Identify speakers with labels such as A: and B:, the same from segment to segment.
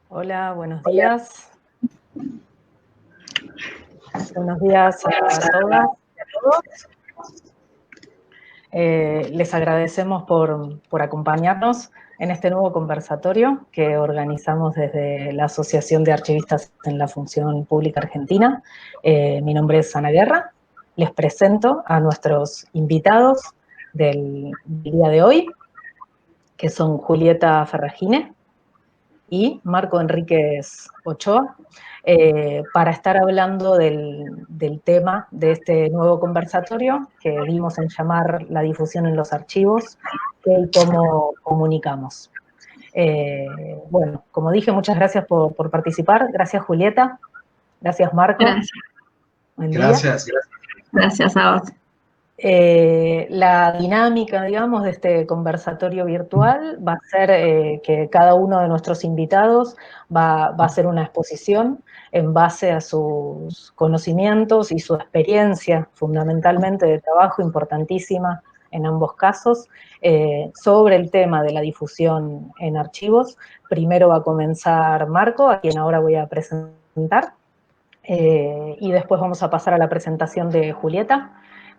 A: Hola, buenos días. Buenos días a todas y a todos. Les agradecemos por acompañarnos en este nuevo conversatorio que organizamos desde la Asociación de Archivistas en la Función Pública Argentina. Mi nombre es Ana Guerra. Les presento a nuestros invitados del día de hoy, que son Julieta Ferragine y Marco Enríquez Ochoa, para estar hablando del tema de este nuevo conversatorio que dimos en llamar la difusión en los archivos, qué y cómo comunicamos. Bueno, como dije, muchas gracias por participar. Gracias, Julieta. Gracias, Marco.
B: Gracias.
A: Buen día.
B: Gracias. Gracias a vos.
A: La dinámica, digamos, de este conversatorio virtual va a ser que cada uno de nuestros invitados va a hacer una exposición en base a sus conocimientos y su experiencia, fundamentalmente de trabajo, importantísima en ambos casos, sobre el tema de la difusión en archivos. Primero va a comenzar Marco, a quien ahora voy a presentar, y después vamos a pasar a la presentación de Julieta.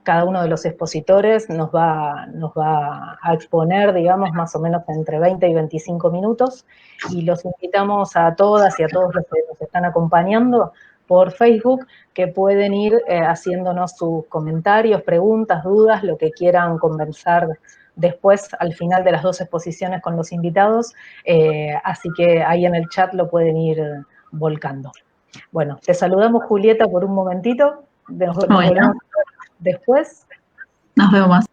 A: Cada uno de los expositores nos va a exponer, digamos, más o menos entre 20 y 25 minutos, y los invitamos a todas y a todos los que nos están acompañando por Facebook, que pueden ir haciéndonos sus comentarios, preguntas, dudas, lo que quieran conversar después, al final de las dos exposiciones con los invitados, así que ahí en el chat lo pueden ir volcando. Bueno, te saludamos, Julieta, por un momentito. Nos volvemos después.
B: Nos vemos.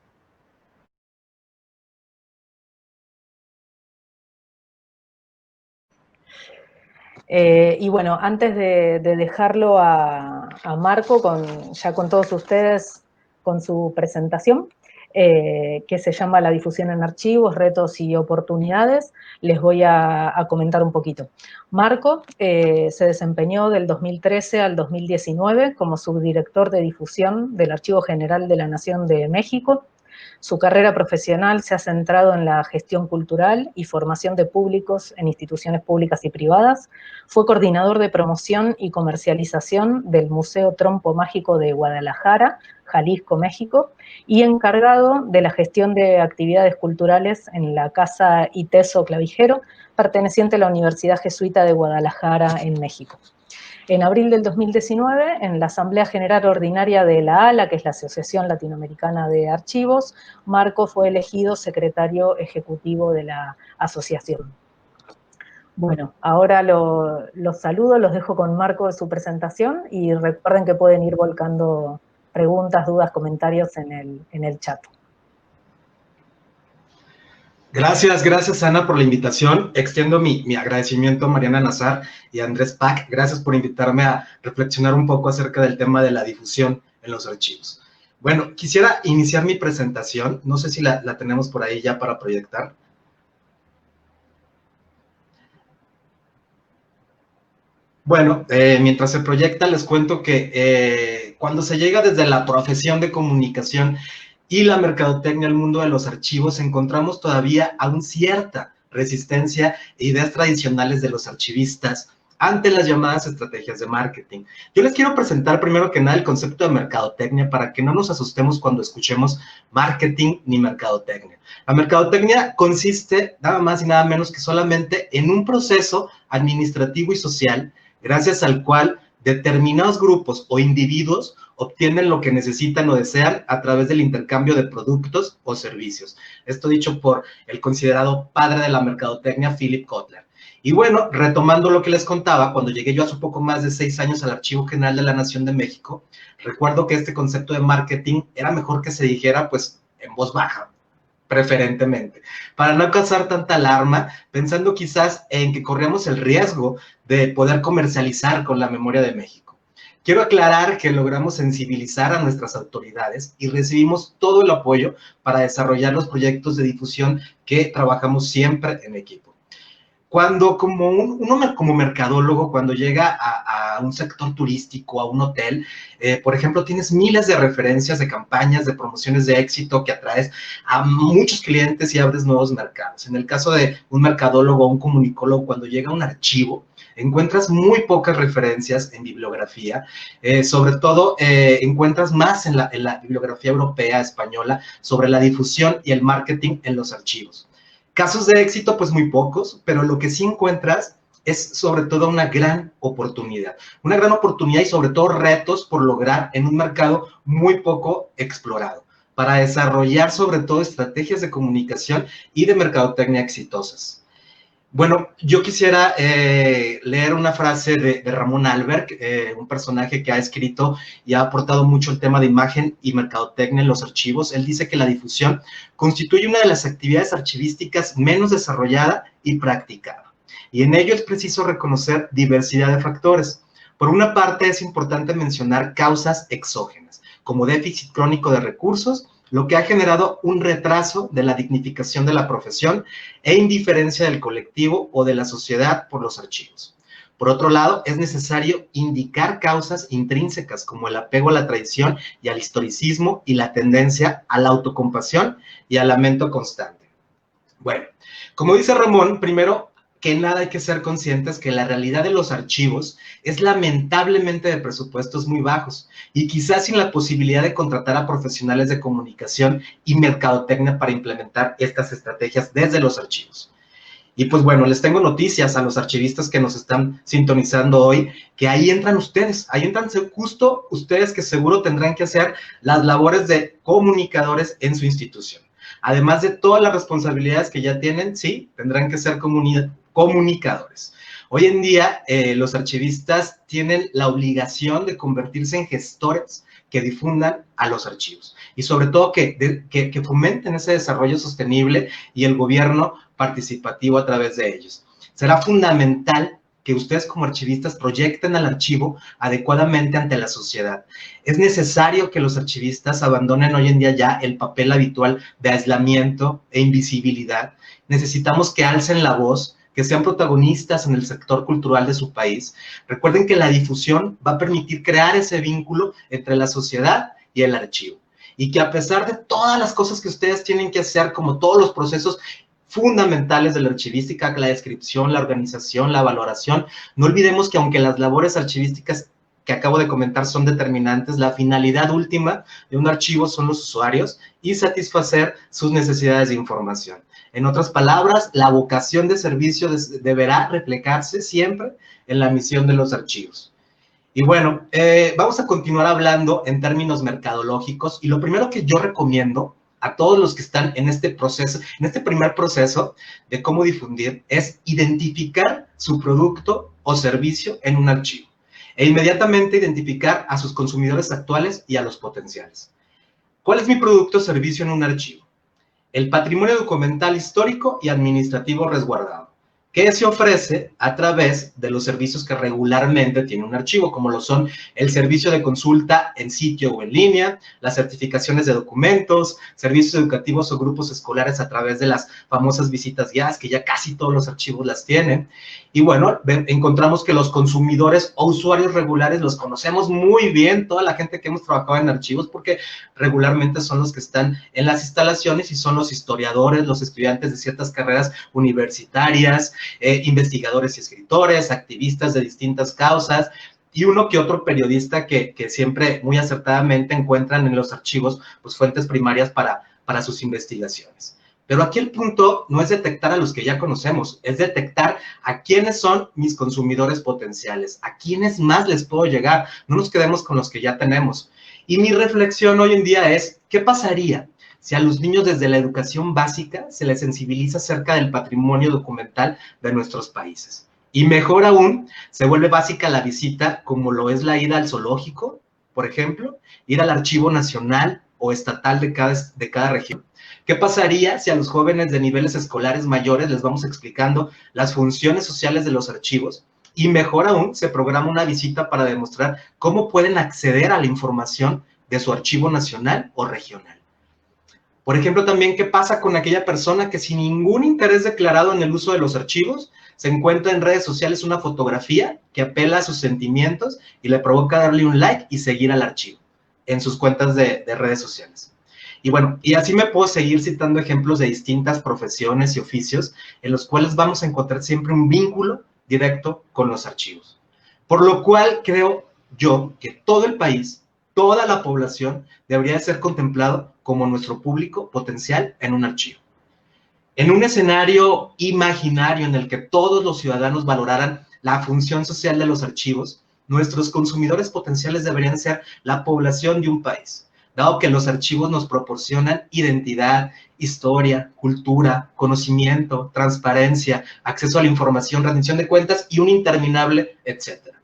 A: Y bueno, antes de dejarlo a Marco, ya con todos ustedes, con su presentación, que se llama La difusión en archivos, retos y oportunidades, les voy a comentar un poquito. Marco se desempeñó del 2013 al 2019 como subdirector de difusión del Archivo General de la Nación de México. Su carrera profesional se ha centrado en la gestión cultural y formación de públicos en instituciones públicas y privadas. Fue coordinador de promoción y comercialización del Museo Trompo Mágico de Guadalajara, Jalisco, México, y encargado de la gestión de actividades culturales en la Casa Iteso Clavijero, perteneciente a la Universidad Jesuita de Guadalajara, en México. En abril del 2019, en la Asamblea General Ordinaria de la ALA, que es la Asociación Latinoamericana de Archivos, Marco fue elegido secretario ejecutivo de la asociación. Bueno, ahora los saludo, los dejo con Marco de su presentación y recuerden que pueden ir volcando preguntas, dudas, comentarios en el chat.
C: Gracias Ana por la invitación. Extiendo mi agradecimiento a Mariana Nazar y a Andrés Pac. Gracias por invitarme a reflexionar un poco acerca del tema de la difusión en los archivos. Bueno, quisiera iniciar mi presentación. No sé si la tenemos por ahí ya para proyectar. Bueno, mientras se proyecta, les cuento que cuando se llega desde la profesión de comunicación y la mercadotecnia al mundo de los archivos, encontramos todavía aún cierta resistencia e ideas tradicionales de los archivistas ante las llamadas estrategias de marketing. Yo les quiero presentar primero que nada el concepto de mercadotecnia para que no nos asustemos cuando escuchemos marketing ni mercadotecnia. La mercadotecnia consiste nada más y nada menos que solamente en un proceso administrativo y social gracias al cual determinados grupos o individuos obtienen lo que necesitan o desean a través del intercambio de productos o servicios. Esto dicho por el considerado padre de la mercadotecnia, Philip Kotler. Y bueno, retomando lo que les contaba, cuando llegué yo hace poco más de 6 años al Archivo General de la Nación de México, recuerdo que este concepto de marketing era mejor que se dijera pues en voz baja, preferentemente, para no causar tanta alarma, pensando quizás en que corríamos el riesgo de poder comercializar con la memoria de México. Quiero aclarar que logramos sensibilizar a nuestras autoridades y recibimos todo el apoyo para desarrollar los proyectos de difusión que trabajamos siempre en equipo. Cuando uno como mercadólogo, cuando llega a a un sector turístico, a un hotel, por ejemplo, tienes miles de referencias de campañas, de promociones de éxito que atraes a muchos clientes y abres nuevos mercados. En el caso de un mercadólogo o un comunicólogo, cuando llega un archivo, encuentras muy pocas referencias en bibliografía, sobre todo encuentras más en la bibliografía europea, española, sobre la difusión y el marketing en los archivos. Casos de éxito, pues muy pocos, pero lo que sí encuentras es sobre todo una gran oportunidad y sobre todo retos por lograr en un mercado muy poco explorado, para desarrollar sobre todo estrategias de comunicación y de mercadotecnia exitosas. Bueno, yo quisiera leer una frase de Ramón Alberg, un personaje que ha escrito y ha aportado mucho el tema de imagen y mercadotecnia en los archivos. Él dice que la difusión constituye una de las actividades archivísticas menos desarrollada y practicada. Y en ello es preciso reconocer diversidad de factores. Por una parte, es importante mencionar causas exógenas, como déficit crónico de recursos, lo que ha generado un retraso de la dignificación de la profesión e indiferencia del colectivo o de la sociedad por los archivos. Por otro lado, es necesario indicar causas intrínsecas como el apego a la tradición y al historicismo y la tendencia a la autocompasión y al lamento constante. Bueno, como dice Ramón, primero que nada hay que ser conscientes que la realidad de los archivos es lamentablemente de presupuestos muy bajos y quizás sin la posibilidad de contratar a profesionales de comunicación y mercadotecnia para implementar estas estrategias desde los archivos. Y pues bueno, les tengo noticias a los archivistas que nos están sintonizando hoy, que ahí entran ustedes, ahí entran justo ustedes que seguro tendrán que hacer las labores de comunicadores en su institución. Además de todas las responsabilidades que ya tienen, sí, tendrán que ser comunicadores. Hoy en día, los archivistas tienen la obligación de convertirse en gestores que difundan a los archivos y sobre todo que fomenten ese desarrollo sostenible y el gobierno participativo a través de ellos. Será fundamental que ustedes como archivistas proyecten al archivo adecuadamente ante la sociedad. Es necesario que los archivistas abandonen hoy en día ya el papel habitual de aislamiento e invisibilidad. Necesitamos que alcen la voz, que sean protagonistas en el sector cultural de su país. Recuerden que la difusión va a permitir crear ese vínculo entre la sociedad y el archivo. Y que a pesar de todas las cosas que ustedes tienen que hacer, como todos los procesos fundamentales de la archivística, la descripción, la organización, la valoración, no olvidemos que aunque las labores archivísticas que acabo de comentar son determinantes, la finalidad última de un archivo son los usuarios y satisfacer sus necesidades de información. En otras palabras, la vocación de servicio deberá reflejarse siempre en la misión de los archivos. Y bueno, vamos a continuar hablando en términos mercadológicos, y lo primero que yo recomiendo a todos los que están en este proceso, en este primer proceso de cómo difundir, es identificar su producto o servicio en un archivo e inmediatamente identificar a sus consumidores actuales y a los potenciales. ¿Cuál es mi producto o servicio en un archivo? El patrimonio documental histórico y administrativo resguardado, que se ofrece a través de los servicios que regularmente tiene un archivo, como lo son el servicio de consulta en sitio o en línea, las certificaciones de documentos, servicios educativos o grupos escolares a través de las famosas visitas guiadas, que ya casi todos los archivos las tienen. Y bueno, encontramos que los consumidores o usuarios regulares los conocemos muy bien, toda la gente que hemos trabajado en archivos, porque regularmente son los que están en las instalaciones y son los historiadores, los estudiantes de ciertas carreras universitarias, investigadores y escritores, activistas de distintas causas, y uno que otro periodista que siempre muy acertadamente encuentran en los archivos pues, fuentes primarias para sus investigaciones. Pero aquí el punto no es detectar a los que ya conocemos, es detectar a quiénes son mis consumidores potenciales, a quiénes más les puedo llegar. No nos quedemos con los que ya tenemos. Y mi reflexión hoy en día es, ¿qué pasaría si a los niños desde la educación básica se les sensibiliza acerca del patrimonio documental de nuestros países? Y mejor aún, se vuelve básica la visita, como lo es la ida al zoológico, por ejemplo, ir al archivo nacional o estatal de cada región. ¿Qué pasaría si a los jóvenes de niveles escolares mayores les vamos explicando las funciones sociales de los archivos? Y mejor aún, se programa una visita para demostrar cómo pueden acceder a la información de su archivo nacional o regional. Por ejemplo, también, ¿qué pasa con aquella persona que sin ningún interés declarado en el uso de los archivos, se encuentra en redes sociales una fotografía que apela a sus sentimientos y le provoca darle un like y seguir al archivo en sus cuentas de redes sociales? Y bueno, y así me puedo seguir citando ejemplos de distintas profesiones y oficios en los cuales vamos a encontrar siempre un vínculo directo con los archivos. Por lo cual creo yo que todo el país, toda la población debería ser contemplado como nuestro público potencial en un archivo. En un escenario imaginario en el que todos los ciudadanos valoraran la función social de los archivos, nuestros consumidores potenciales deberían ser la población de un país, dado que los archivos nos proporcionan identidad, historia, cultura, conocimiento, transparencia, acceso a la información, rendición de cuentas y un interminable etcétera.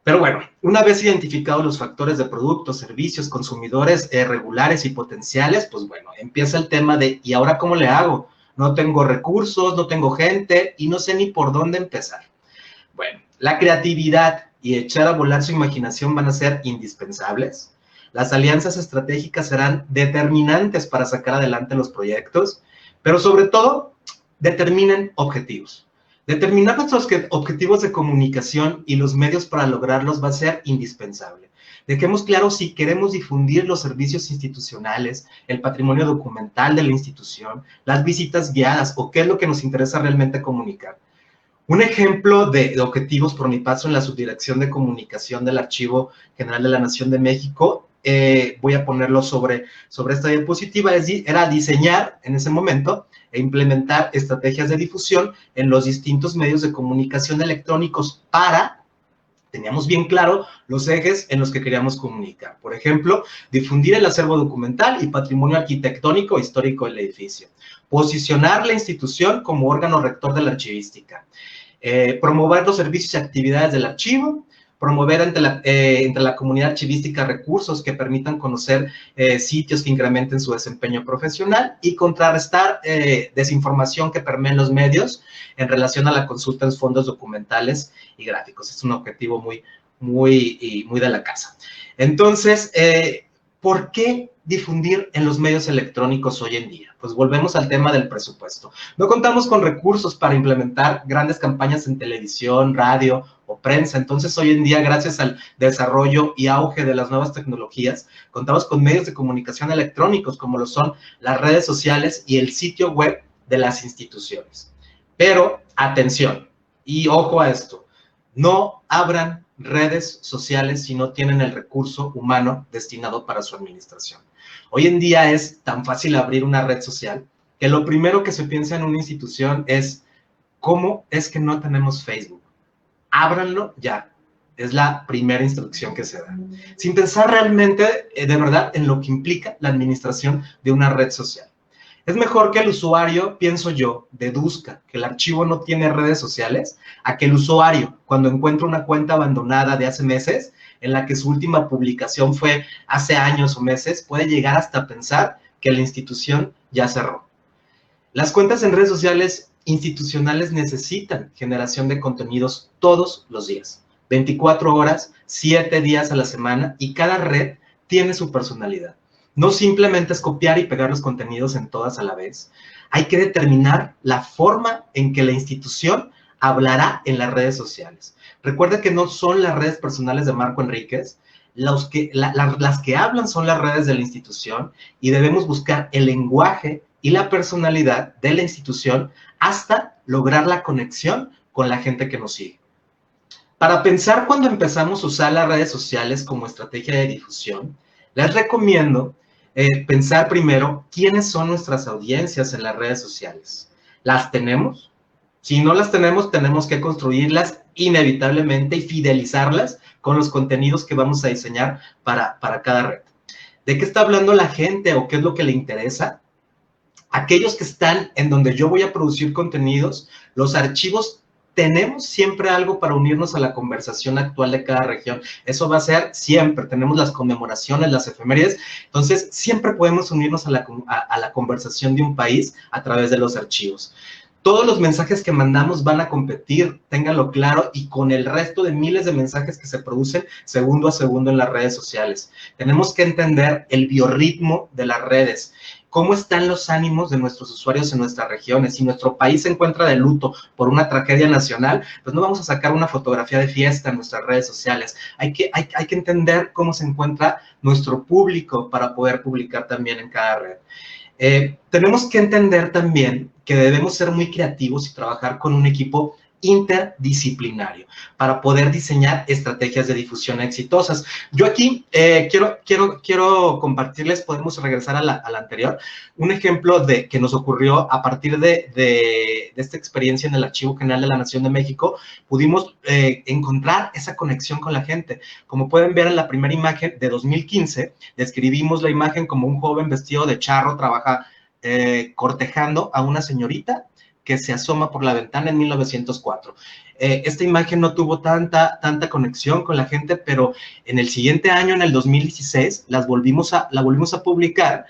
C: Pero bueno, una vez identificados los factores de productos, servicios, consumidores regulares y potenciales, pues bueno, empieza el tema de ¿y ahora cómo le hago? No tengo recursos, no tengo gente y no sé ni por dónde empezar. Bueno, la creatividad y echar a volar su imaginación van a ser indispensables. Las alianzas estratégicas serán determinantes para sacar adelante los proyectos, pero sobre todo, determinen objetivos. Determinar nuestros objetivos de comunicación y los medios para lograrlos va a ser indispensable. Dejemos claro si queremos difundir los servicios institucionales, el patrimonio documental de la institución, las visitas guiadas o qué es lo que nos interesa realmente comunicar. Un ejemplo de objetivos por mi paso en la Subdirección de Comunicación del Archivo General de la Nación de México, voy a ponerlo sobre esta diapositiva, era diseñar en ese momento e implementar estrategias de difusión en los distintos medios de comunicación electrónicos teníamos bien claro los ejes en los que queríamos comunicar. Por ejemplo, difundir el acervo documental y patrimonio arquitectónico e histórico del edificio. Posicionar la institución como órgano rector de la archivística. Promover los servicios y actividades del archivo. Promover entre la comunidad archivística recursos que permitan conocer sitios que incrementen su desempeño profesional y contrarrestar desinformación que permea en los medios en relación a la consulta en fondos documentales y gráficos. Es un objetivo muy de la casa. Entonces, ¿por qué difundir en los medios electrónicos hoy en día? Pues volvemos al tema del presupuesto. No contamos con recursos para implementar grandes campañas en televisión, radio o prensa. Entonces, hoy en día, gracias al desarrollo y auge de las nuevas tecnologías, contamos con medios de comunicación electrónicos como lo son las redes sociales y el sitio web de las instituciones. Pero, atención, y ojo a esto, no abran redes sociales si no tienen el recurso humano destinado para su administración. Hoy en día es tan fácil abrir una red social que lo primero que se piensa en una institución es ¿cómo es que no tenemos Facebook? Ábranlo ya. Es la primera instrucción que se da. Sin pensar realmente, de verdad, en lo que implica la administración de una red social. Es mejor que el usuario, pienso yo, deduzca que el archivo no tiene redes sociales a que el usuario, cuando encuentra una cuenta abandonada de hace meses, en la que su última publicación fue hace años o meses, puede llegar hasta pensar que la institución ya cerró. Las cuentas en redes sociales institucionales necesitan generación de contenidos todos los días, 24 horas, 7 días a la semana, y cada red tiene su personalidad. No simplemente es copiar y pegar los contenidos en todas a la vez. Hay que determinar la forma en que la institución hablará en las redes sociales. Recuerda que no son las redes personales de Marco Enríquez, las que hablan son las redes de la institución, y debemos buscar el lenguaje y la personalidad de la institución hasta lograr la conexión con la gente que nos sigue. Para pensar cuando empezamos a usar las redes sociales como estrategia de difusión, les recomiendo pensar primero quiénes son nuestras audiencias en las redes sociales. ¿Las tenemos? Si no las tenemos, tenemos que construirlas inevitablemente y fidelizarlas con los contenidos que vamos a diseñar para cada red. ¿De qué está hablando la gente o qué es lo que le interesa? Aquellos que están en donde yo voy a producir contenidos, los archivos, tenemos siempre algo para unirnos a la conversación actual de cada región. Eso va a ser siempre. Tenemos las conmemoraciones, las efemérides. Entonces, siempre podemos unirnos a la conversación de un país a través de los archivos. Todos los mensajes que mandamos van a competir, ténganlo claro, y con el resto de miles de mensajes que se producen segundo a segundo en las redes sociales. Tenemos que entender el biorritmo de las redes. cómo están los ánimos de nuestros usuarios en nuestras regiones. Si nuestro país se encuentra de luto por una tragedia nacional, pues no vamos a sacar una fotografía de fiesta en nuestras redes sociales. Hay que entender cómo se encuentra nuestro público para poder publicar también en cada red. Tenemos que entender también que debemos ser muy creativos y trabajar con un equipo interdisciplinario para poder diseñar estrategias de difusión exitosas. Yo aquí quiero compartirles, podemos regresar a la anterior, un ejemplo de que nos ocurrió a partir de esta experiencia en el Archivo General de la Nación de México. Pudimos encontrar esa conexión con la gente. Como pueden ver en la primera imagen de 2015, describimos la imagen como un joven vestido de charro trabaja cortejando a una señorita que se asoma por la ventana en 1904. Esta imagen no tuvo tanta conexión con la gente, pero en el siguiente año, en el 2016, la volvimos a publicar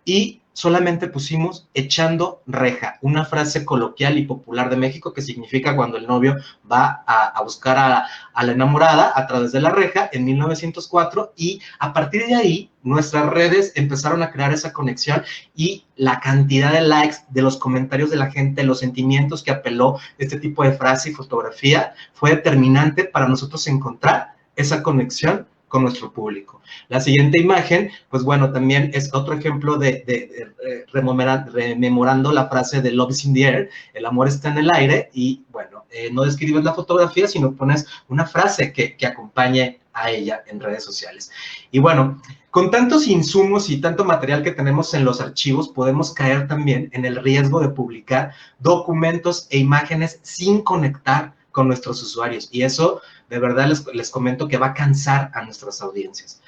C: y solamente pusimos echando reja, una frase coloquial y popular de México que significa cuando el novio va a buscar a la enamorada a través de la reja en 1904, y a partir de ahí nuestras redes empezaron a crear esa conexión y la cantidad de likes, de los comentarios de la gente, los sentimientos que apeló este tipo de frase y fotografía fue determinante para nosotros encontrar esa conexión con nuestro público. La siguiente imagen, pues bueno, también es otro ejemplo de rememorando la frase de Love is in the air, el amor está en el aire, y bueno, no describes la fotografía, sino pones una frase que acompañe a ella en redes sociales. Y bueno, con tantos insumos y tanto material que tenemos en los archivos, podemos caer también en el riesgo de publicar documentos e imágenes sin conectar con nuestros usuarios, y eso de verdad les comento que va a cansar a nuestras audiencias.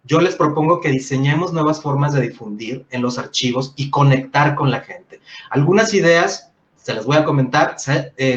C: Yo les propongo que diseñemos nuevas formas de difundir en los archivos y conectar con la gente. Algunas ideas, se las voy a comentar,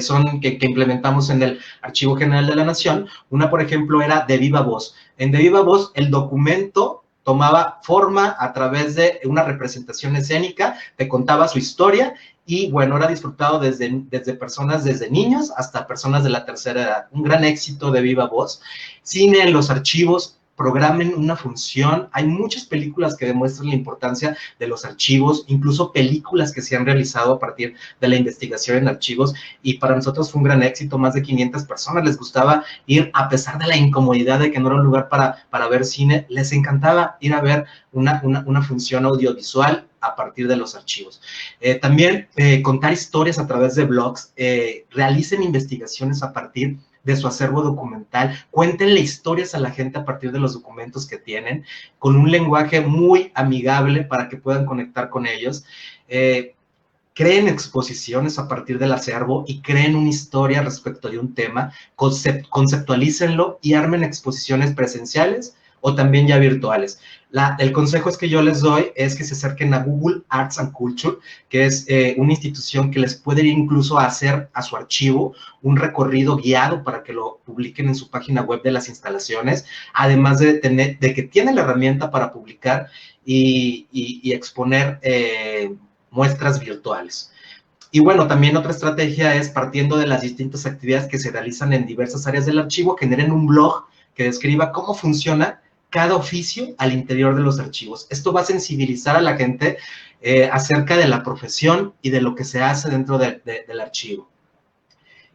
C: son que implementamos en el Archivo General de la Nación. Una, por ejemplo, era de viva voz. En de viva voz, el documento tomaba forma a través de una representación escénica, te contaba su historia y, bueno, era disfrutado desde personas, desde niños hasta personas de la tercera edad. Un gran éxito de viva voz. Cine en los archivos, programen una función. Hay muchas películas que demuestran la importancia de los archivos, incluso películas que se han realizado a partir de la investigación en archivos, y para nosotros fue un gran éxito. Más de 500 personas les gustaba ir, a pesar de la incomodidad de que no era un lugar para ver cine, les encantaba ir a ver una función audiovisual a partir de los archivos. También contar historias a través de blogs, realicen investigaciones a partir de su acervo documental, cuéntenle historias a la gente a partir de los documentos que tienen, con un lenguaje muy amigable para que puedan conectar con ellos. Creen exposiciones a partir del acervo y creen una historia respecto de un tema, conceptualícenlo y armen exposiciones presenciales o también ya virtuales. El consejo es que yo les doy es que se acerquen a Google Arts and Culture, que es una institución que les puede ir incluso a hacer a su archivo un recorrido guiado para que lo publiquen en su página web de las instalaciones, además de que tiene la herramienta para publicar y exponer muestras virtuales. Y bueno, también otra estrategia es, partiendo de las distintas actividades que se realizan en diversas áreas del archivo, generen un blog que describa cómo funciona cada oficio al interior de los archivos. Esto va a sensibilizar a la gente acerca de la profesión y de lo que se hace dentro del archivo.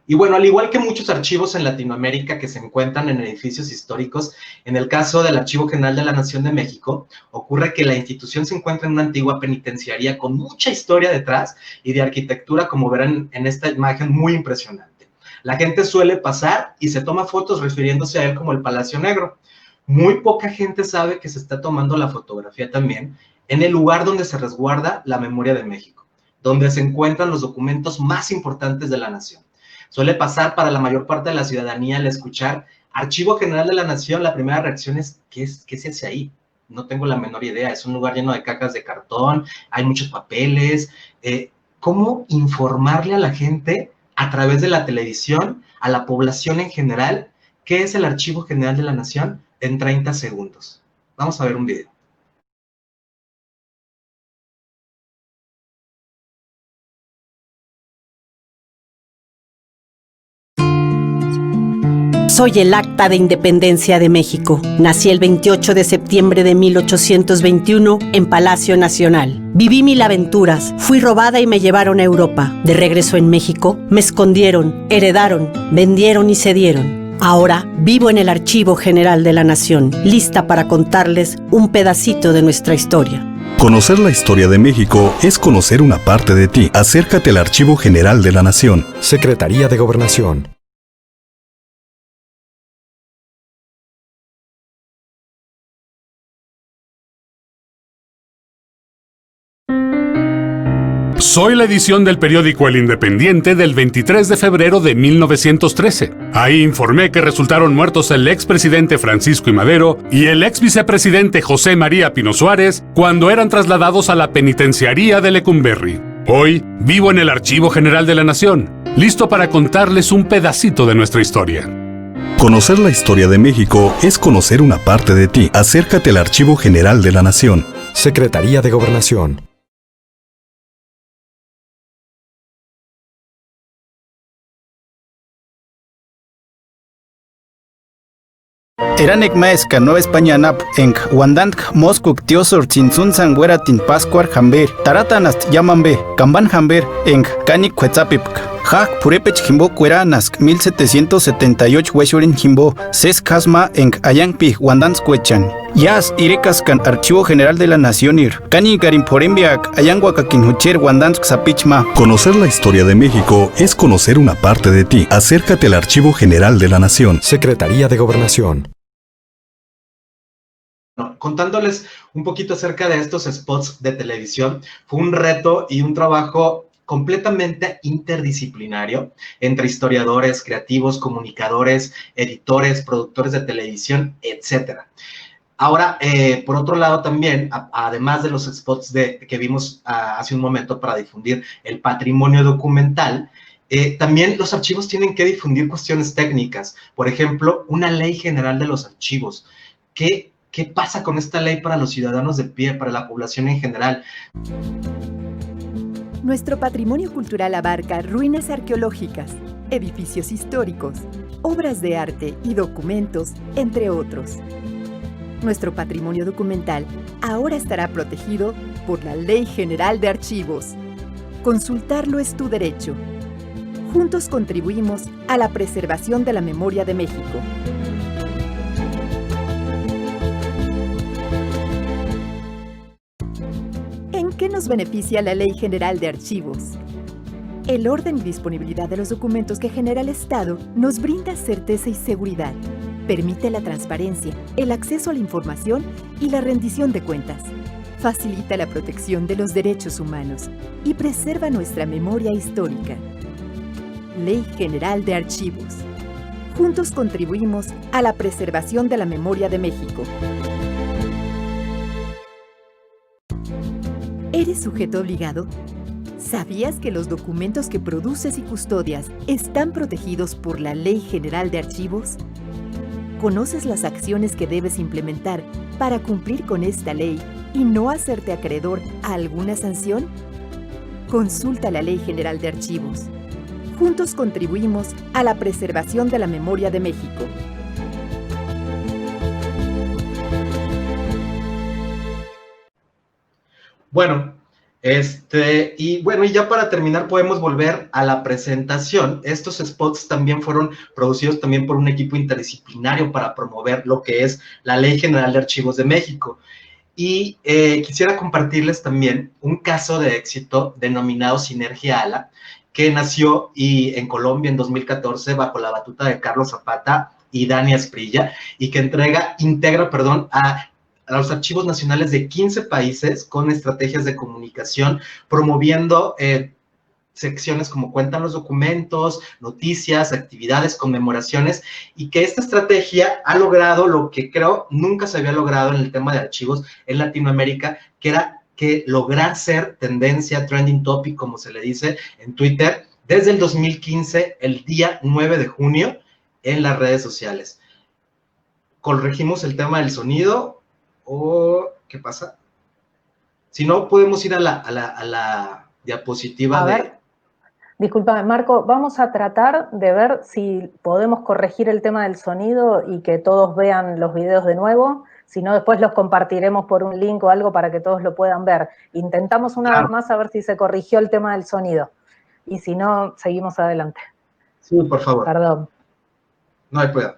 C: Y bueno, al igual que muchos archivos en Latinoamérica que se encuentran en edificios históricos, en el caso del Archivo General de la Nación de México, ocurre que la institución se encuentra en una antigua penitenciaría con mucha historia detrás y de arquitectura, como verán en esta imagen, muy impresionante. La gente suele pasar y se toma fotos refiriéndose a él como el Palacio Negro. Muy poca gente sabe que se está tomando la fotografía también en el lugar donde se resguarda la memoria de México, donde se encuentran los documentos más importantes de la nación. Suele pasar para la mayor parte de la ciudadanía al escuchar Archivo General de la Nación, la primera reacción es, ¿qué se hace ahí? No tengo la menor idea, es un lugar lleno de cajas de cartón, hay muchos papeles. ¿Cómo informarle a la gente a través de la televisión, a la población en general, qué es el Archivo General de la Nación en 30 segundos? Vamos a ver un video.
D: Soy el Acta de Independencia de México. Nací el 28 de septiembre de 1821 en Palacio Nacional. Viví 1000 aventuras, fui robada y me llevaron a Europa. De regreso en México, me escondieron, heredaron, vendieron y cedieron. Ahora vivo en el Archivo General de la Nación, lista para contarles un pedacito de nuestra historia.
E: Conocer la historia de México es conocer una parte de ti. Acércate al Archivo General de la Nación.
F: Secretaría de Gobernación.
G: Soy la edición del periódico El Independiente del 23 de febrero de 1913. Ahí informé que resultaron muertos el expresidente Francisco I. Madero y el ex vicepresidente José María Pino Suárez cuando eran trasladados a la penitenciaría de Lecumberri. Hoy vivo en el Archivo General de la Nación, listo para contarles un pedacito de nuestra historia.
E: Conocer la historia de México es conocer una parte de ti. Acércate al Archivo General de la Nación.
F: Secretaría de Gobernación.
H: Eranek maeska Nueva España nap enk wandant Moscow tiosor tzintzun sangueratin Pascuar Jamber taratanast Yamanbe Kamban Jamber enk Kanik Quetzapipk Hak Purepech Jimbo Cueranask 1778 Hueshurin Jimbo Ses Kasma enk Ayangpi Wandans Cuechan Yas Irekaskan Archivo General de la Nación ir Kani Garimporembiak Ayanguakakin Hucher Wandans Xapichma.
E: Conocer la historia de México es conocer una parte de ti. Acércate al Archivo General de la Nación.
F: Secretaría de Gobernación.
C: Contándoles un poquito acerca de estos spots de televisión, fue un reto y un trabajo completamente interdisciplinario entre historiadores, creativos, comunicadores, editores, productores de televisión, etcétera. Ahora, por otro lado también, además de los spots que vimos hace un momento para difundir el patrimonio documental, también los archivos tienen que difundir cuestiones técnicas. Por ejemplo, una ley general de los archivos. ¿Qué pasa con esta ley para los ciudadanos de pie, para la población en general?
I: Nuestro patrimonio cultural abarca ruinas arqueológicas, edificios históricos, obras de arte y documentos, entre otros. Nuestro patrimonio documental ahora estará protegido por la Ley General de Archivos. Consultarlo es tu derecho. Juntos contribuimos a la preservación de la memoria de México. ¿En qué nos beneficia la Ley General de Archivos? El orden y disponibilidad de los documentos que genera el Estado nos brinda certeza y seguridad. Permite la transparencia, el acceso a la información y la rendición de cuentas. Facilita la protección de los derechos humanos y preserva nuestra memoria histórica. Ley General de Archivos. Juntos contribuimos a la preservación de la memoria de México. ¿Eres sujeto obligado? ¿Sabías que los documentos que produces y custodias están protegidos por la Ley General de Archivos? ¿Conoces las acciones que debes implementar para cumplir con esta ley y no hacerte acreedor a alguna sanción? Consulta la Ley General de Archivos. Juntos contribuimos a la preservación de la memoria de México.
C: Bueno, y ya para terminar podemos volver a la presentación. Estos spots también fueron producidos también por un equipo interdisciplinario para promover lo que es la Ley General de Archivos de México. Y quisiera compartirles también un caso de éxito denominado Sinergia ALA, que nació en Colombia en 2014 bajo la batuta de Carlos Zapata y Dani Asprilla, y que integra a los archivos nacionales de 15 países con estrategias de comunicación, promoviendo secciones como cuentan los documentos, noticias, actividades, conmemoraciones, y que esta estrategia ha logrado lo que creo nunca se había logrado en el tema de archivos en Latinoamérica, que era lograr ser tendencia, trending topic, como se le dice en Twitter, desde el 2015, el día 9 de junio, en las redes sociales. Corregimos el tema del sonido. ¿Qué pasa? Si no, podemos ir a la diapositiva
A: Disculpame, Marco, vamos a tratar de ver si podemos corregir el tema del sonido y que todos vean los videos de nuevo. Si no, después los compartiremos por un link o algo para que todos lo puedan ver. Intentamos una vez más a ver si se corrigió el tema del sonido. Y si no, seguimos adelante.
C: Sí, por favor.
A: Perdón.
C: No hay cuidado.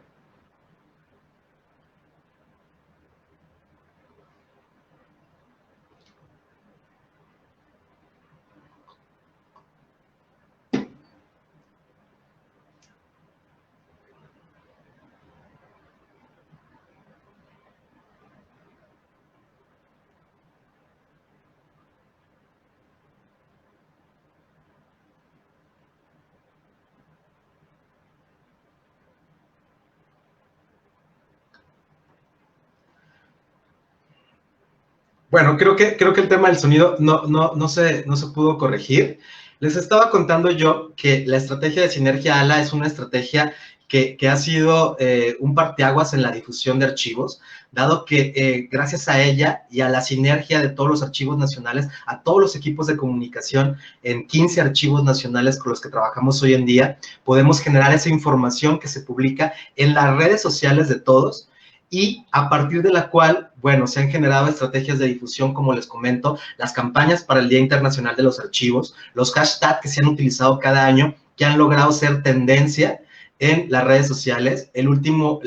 C: Bueno, creo que el tema del sonido no se pudo corregir. Les estaba contando yo que la estrategia de Sinergia ALA es una estrategia que ha sido un parteaguas en la difusión de archivos, dado que gracias a ella y a la sinergia de todos los archivos nacionales, a todos los equipos de comunicación en 15 archivos nacionales con los que trabajamos hoy en día, podemos generar esa información que se publica en las redes sociales de todos, y a partir de la cual, bueno, se han generado estrategias de difusión, como les comento, las campañas para el Día Internacional de los Archivos, los hashtags que se han utilizado cada año, que han logrado ser tendencia en las redes sociales. El último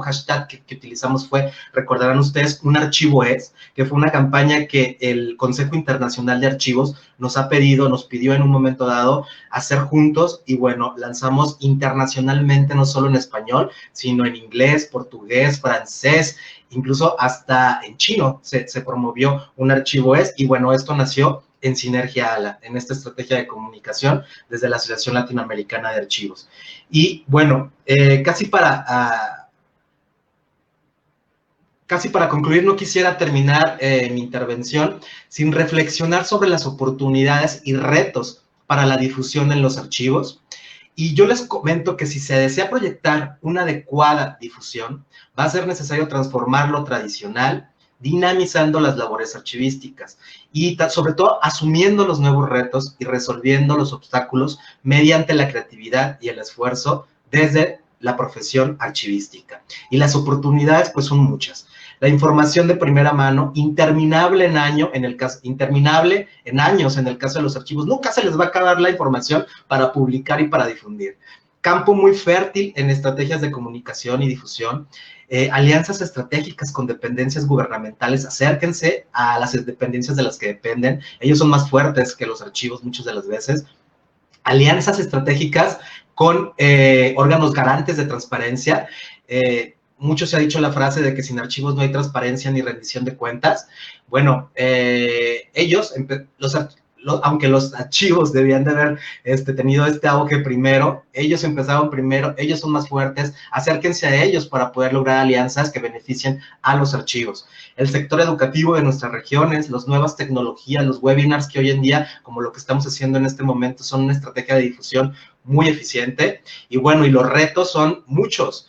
C: hashtag que utilizamos fue, recordarán ustedes, Un Archivo Es, que fue una campaña que el Consejo Internacional de Archivos nos pidió en un momento dado hacer juntos, y bueno, lanzamos internacionalmente, no solo en español, sino en inglés, portugués, francés, incluso hasta en chino se promovió Un Archivo Es, y bueno, esto nació en Sinergia ALA, en esta estrategia de comunicación desde la Asociación Latinoamericana de Archivos. Y bueno, casi para concluir, no quisiera terminar mi intervención sin reflexionar sobre las oportunidades y retos para la difusión en los archivos. Y yo les comento que si se desea proyectar una adecuada difusión, va a ser necesario transformar lo tradicional, dinamizando las labores archivísticas y sobre todo asumiendo los nuevos retos y resolviendo los obstáculos mediante la creatividad y el esfuerzo desde la profesión archivística. Y las oportunidades pues son muchas. La información de primera mano, interminable en años en el caso de los archivos. Nunca se les va a acabar la información para publicar y para difundir. Campo muy fértil en estrategias de comunicación y difusión. Alianzas estratégicas con dependencias gubernamentales. Acérquense a las dependencias de las que dependen. Ellos son más fuertes que los archivos muchas de las veces. Alianzas estratégicas con órganos garantes de transparencia. Mucho se ha dicho la frase de que sin archivos no hay transparencia ni rendición de cuentas. Bueno, aunque los archivos debían de haber tenido este auge primero, ellos empezaron primero, ellos son más fuertes, acérquense a ellos para poder lograr alianzas que beneficien a los archivos. El sector educativo de nuestras regiones, las nuevas tecnologías, los webinars que hoy en día, como lo que estamos haciendo en este momento, son una estrategia de difusión muy eficiente. Y bueno, y los retos son muchos.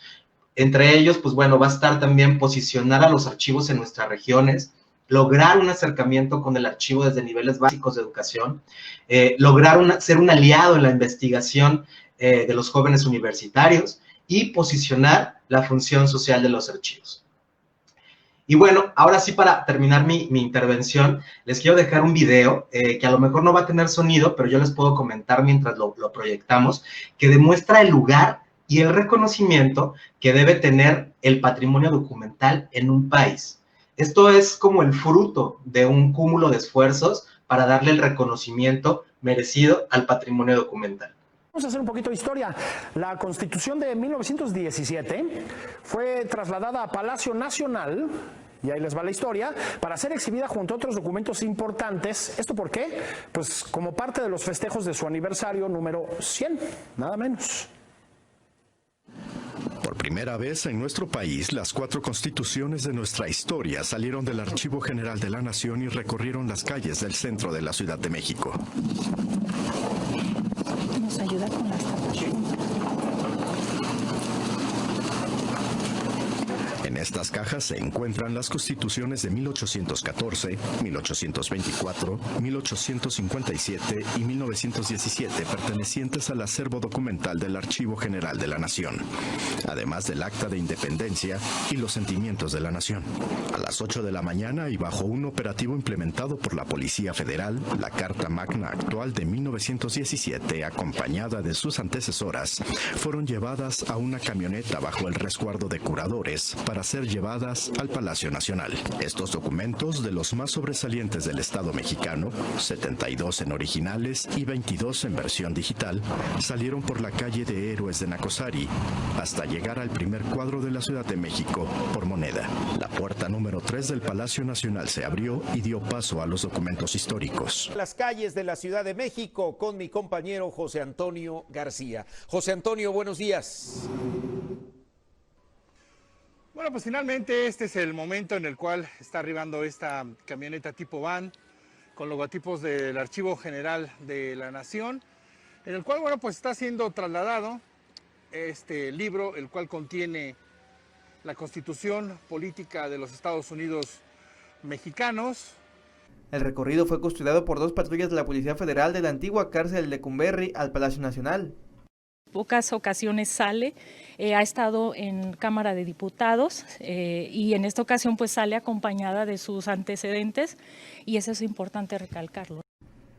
C: Entre ellos, pues bueno, va a estar también posicionar a los archivos en nuestras regiones, lograr un acercamiento con el archivo desde niveles básicos de educación, lograr ser un aliado en la investigación de los jóvenes universitarios y posicionar la función social de los archivos. Y bueno, ahora sí, para terminar mi intervención, les quiero dejar un video que a lo mejor no va a tener sonido, pero yo les puedo comentar mientras lo proyectamos, que demuestra el lugar y el reconocimiento que debe tener el patrimonio documental en un país. Esto es como el fruto de un cúmulo de esfuerzos para darle el reconocimiento merecido al patrimonio documental.
J: Vamos a hacer un poquito de historia. La Constitución de 1917 fue trasladada a Palacio Nacional, y ahí les va la historia, para ser exhibida junto a otros documentos importantes. ¿Esto por qué? Pues como parte de los festejos de su aniversario número 100, nada menos.
K: Por primera vez en nuestro país, las 4 constituciones de nuestra historia salieron del Archivo General de la Nación y recorrieron las calles del centro de la Ciudad de México.
L: Nos ayuda con las tapas.
K: En estas cajas se encuentran las constituciones de 1814, 1824, 1857 y 1917 pertenecientes al acervo documental del Archivo General de la Nación, además del Acta de Independencia y los sentimientos de la Nación. A las 8 de la mañana y bajo un operativo implementado por la Policía Federal, la Carta Magna actual de 1917, acompañada de sus antecesoras, fueron llevadas a una camioneta bajo el resguardo de curadores para ser llevadas al Palacio Nacional. Estos documentos, de los más sobresalientes del Estado mexicano, 72 en originales y 22 en versión digital, salieron por la calle de Héroes de Nacosari hasta llegar al primer cuadro de la Ciudad de México por Moneda. La puerta número 3 del Palacio Nacional se abrió y dio paso a los documentos históricos.
L: Las calles de la Ciudad de México con mi compañero José Antonio García. José Antonio, buenos días.
M: Bueno, pues finalmente este es el momento en el cual está arribando esta camioneta tipo van con logotipos del Archivo General de la Nación, en el cual, bueno, pues está siendo trasladado este libro, el cual contiene la Constitución Política de los Estados Unidos Mexicanos.
N: El recorrido fue custodiado por 2 patrullas de la Policía Federal de la antigua cárcel de Lecumberri al Palacio Nacional.
O: Pocas ocasiones sale, ha estado en Cámara de Diputados y en esta ocasión pues sale acompañada de sus antecedentes y eso es importante recalcarlo.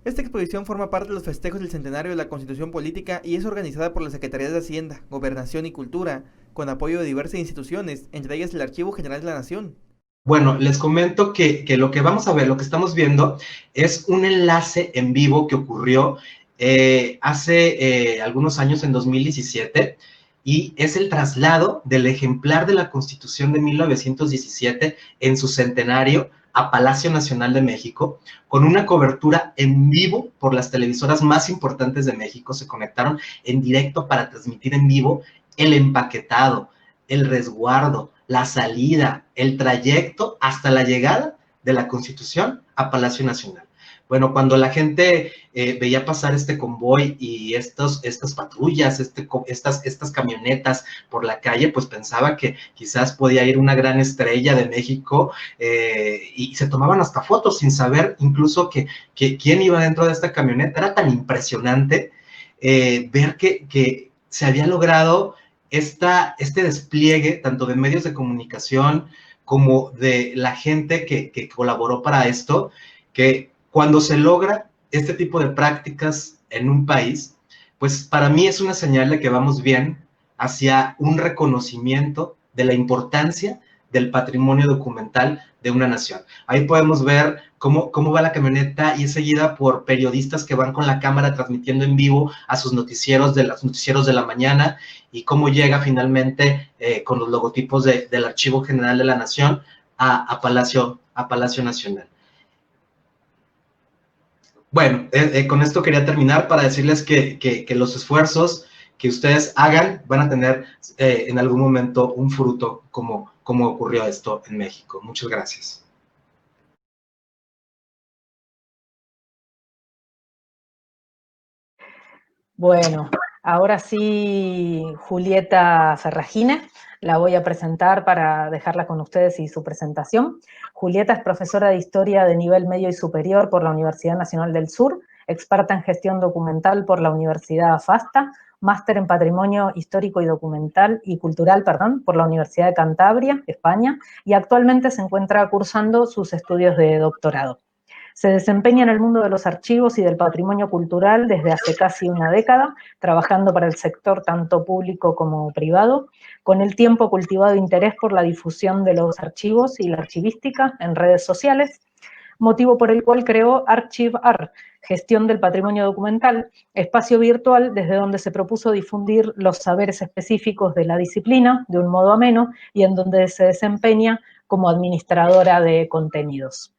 N: Esta exposición forma parte de los festejos del centenario de la Constitución Política y es organizada por las Secretarías de Hacienda, Gobernación y Cultura, con apoyo de diversas instituciones, entre ellas el Archivo General de la Nación.
C: Bueno, les comento que lo que vamos a ver, lo que estamos viendo, es un enlace en vivo que ocurrió hace algunos años, en 2017, y es el traslado del ejemplar de la Constitución de 1917 en su centenario a Palacio Nacional de México, con una cobertura en vivo por las televisoras más importantes de México. Se conectaron en directo para transmitir en vivo el empaquetado, el resguardo, la salida, el trayecto hasta la llegada de la Constitución a Palacio Nacional. Bueno, cuando la gente veía pasar este convoy y estas patrullas, estas camionetas por la calle, pues pensaba que quizás podía ir una gran estrella de México y se tomaban hasta fotos sin saber incluso que quién iba dentro de esta camioneta. Era tan impresionante ver que se había logrado este despliegue tanto de medios de comunicación como de la gente que colaboró para esto, que cuando se logra este tipo de prácticas en un país, pues para mí es una señal de que vamos bien hacia un reconocimiento de la importancia del patrimonio documental de una nación. Ahí podemos ver cómo va la camioneta y es seguida por periodistas que van con la cámara transmitiendo en vivo a sus noticieros de la mañana y cómo llega finalmente con los logotipos del Archivo General de la Nación a Palacio Nacional. Bueno, con esto quería terminar para decirles que los esfuerzos que ustedes hagan van a tener en algún momento un fruto como ocurrió esto en México. Muchas gracias.
A: Bueno, ahora sí, Julieta Ferragine, la voy a presentar para dejarla con ustedes y su presentación. Julieta es profesora de Historia de nivel medio y superior por la Universidad Nacional del Sur, experta en gestión documental por la Universidad FASTA, máster en Patrimonio Histórico y Documental y Cultural, por la Universidad de Cantabria, España, y actualmente se encuentra cursando sus estudios de doctorado. Se desempeña en el mundo de los archivos y del patrimonio cultural desde hace casi una década, trabajando para el sector tanto público como privado, con el tiempo cultivado interés por la difusión de los archivos y la archivística en redes sociales, motivo por el cual creó Archiv.ar, Gestión del Patrimonio Documental, espacio virtual desde donde se propuso difundir los saberes específicos de la disciplina de un modo ameno y en donde se desempeña como administradora de contenidos.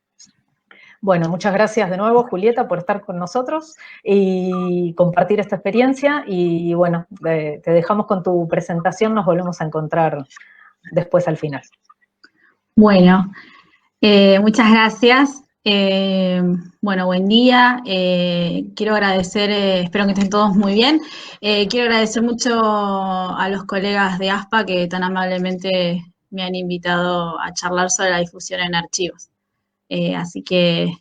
A: Bueno, muchas gracias de nuevo, Julieta, por estar con nosotros y compartir esta experiencia. Y bueno, te dejamos con tu presentación, nos volvemos a encontrar después al final.
B: Bueno, muchas gracias. Bueno, buen día. Quiero agradecer, espero que estén todos muy bien. Quiero agradecer mucho a los colegas de ASPA que tan amablemente me han invitado a charlar sobre la difusión en archivos. Así que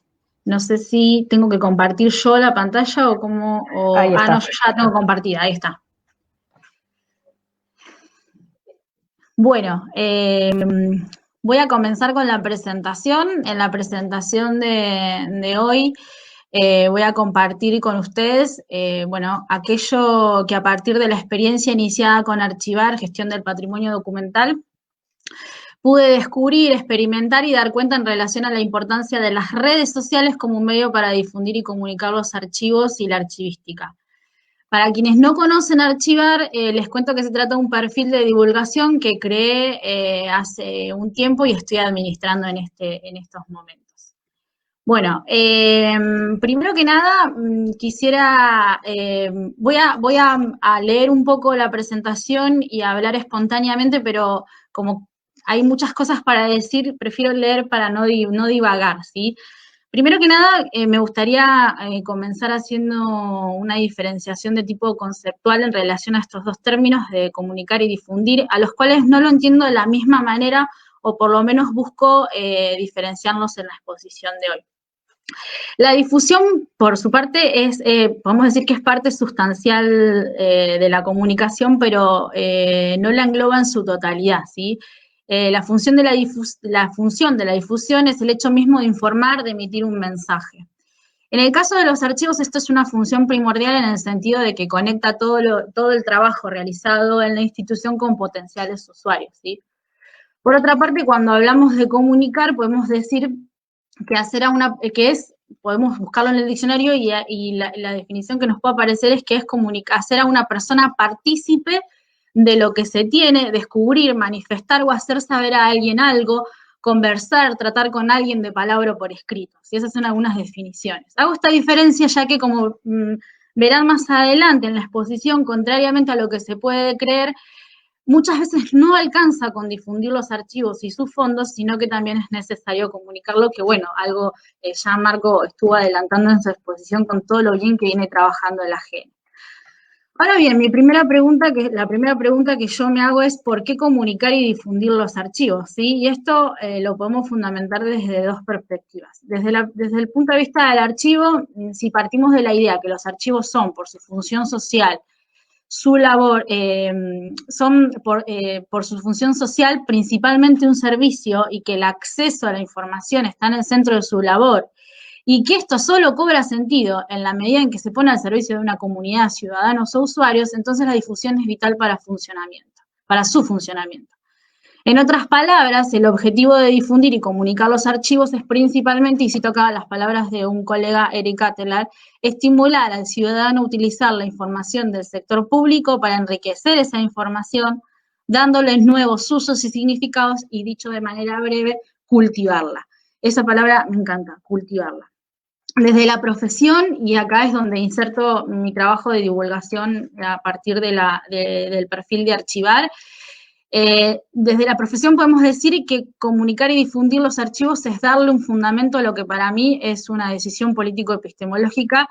B: no sé si tengo que compartir yo la pantalla o cómo...
A: Ahí está.
B: No, yo ya la tengo compartida, ahí está. Bueno, voy a comenzar con la presentación. En la presentación de hoy voy a compartir con ustedes, bueno, aquello que a partir de la experiencia iniciada con Archivar, gestión del patrimonio documental, pude descubrir, experimentar y dar cuenta en relación a la importancia de las redes sociales como un medio para difundir y comunicar los archivos y la archivística. Para quienes no conocen Archivar, les cuento que se trata de un perfil de divulgación que creé hace un tiempo y estoy administrando en estos momentos. Bueno, primero que nada, quisiera, voy a leer un poco la presentación y a hablar espontáneamente, pero como hay muchas cosas para decir, prefiero leer para no divagar, ¿sí? Primero que nada, me gustaría comenzar haciendo una diferenciación de tipo conceptual en relación a estos dos términos de comunicar y difundir, a los cuales no lo entiendo de la misma manera, o por lo menos busco diferenciarlos en la exposición de hoy. La difusión, por su parte, podemos decir que es parte sustancial de la comunicación, pero no la engloba en su totalidad, ¿sí? La función de la difusión es el hecho mismo de informar, de emitir un mensaje. En el caso de los archivos, esto es una función primordial en el sentido de que conecta todo el trabajo realizado en la institución con potenciales usuarios, ¿sí? Por otra parte, cuando hablamos de comunicar, podemos decir que podemos buscarlo en el diccionario y la definición que nos puede aparecer es que es hacer a una persona partícipe de lo que se tiene, descubrir, manifestar o hacer saber a alguien algo, conversar, tratar con alguien de palabra o por escrito. ¿Sí? Esas son algunas definiciones. Hago esta diferencia ya que, como verán más adelante en la exposición, contrariamente a lo que se puede creer, muchas veces no alcanza con difundir los archivos y sus fondos, sino que también es necesario comunicarlo, que bueno, algo ya Marco estuvo adelantando en su exposición con todo lo bien que viene trabajando el AGN. Ahora bien, la primera pregunta que yo me hago es ¿por qué comunicar y difundir los archivos? ¿Sí? Y esto lo podemos fundamentar desde dos perspectivas. Desde el punto de vista del archivo, si partimos de la idea que los archivos son, por su función social, su labor, por su función social, principalmente un servicio y que el acceso a la información está en el centro de su labor, y que esto solo cobra sentido en la medida en que se pone al servicio de una comunidad, ciudadanos o usuarios, entonces la difusión es vital para su funcionamiento. En otras palabras, el objetivo de difundir y comunicar los archivos es principalmente, y cito acá las palabras de un colega, Eric Attelar, estimular al ciudadano a utilizar la información del sector público para enriquecer esa información, dándoles nuevos usos y significados, y dicho de manera breve, cultivarla. Esa palabra me encanta, cultivarla. Desde la profesión, y acá es donde inserto mi trabajo de divulgación a partir del perfil de Archivar, desde la profesión podemos decir que comunicar y difundir los archivos es darle un fundamento a lo que para mí es una decisión político-epistemológica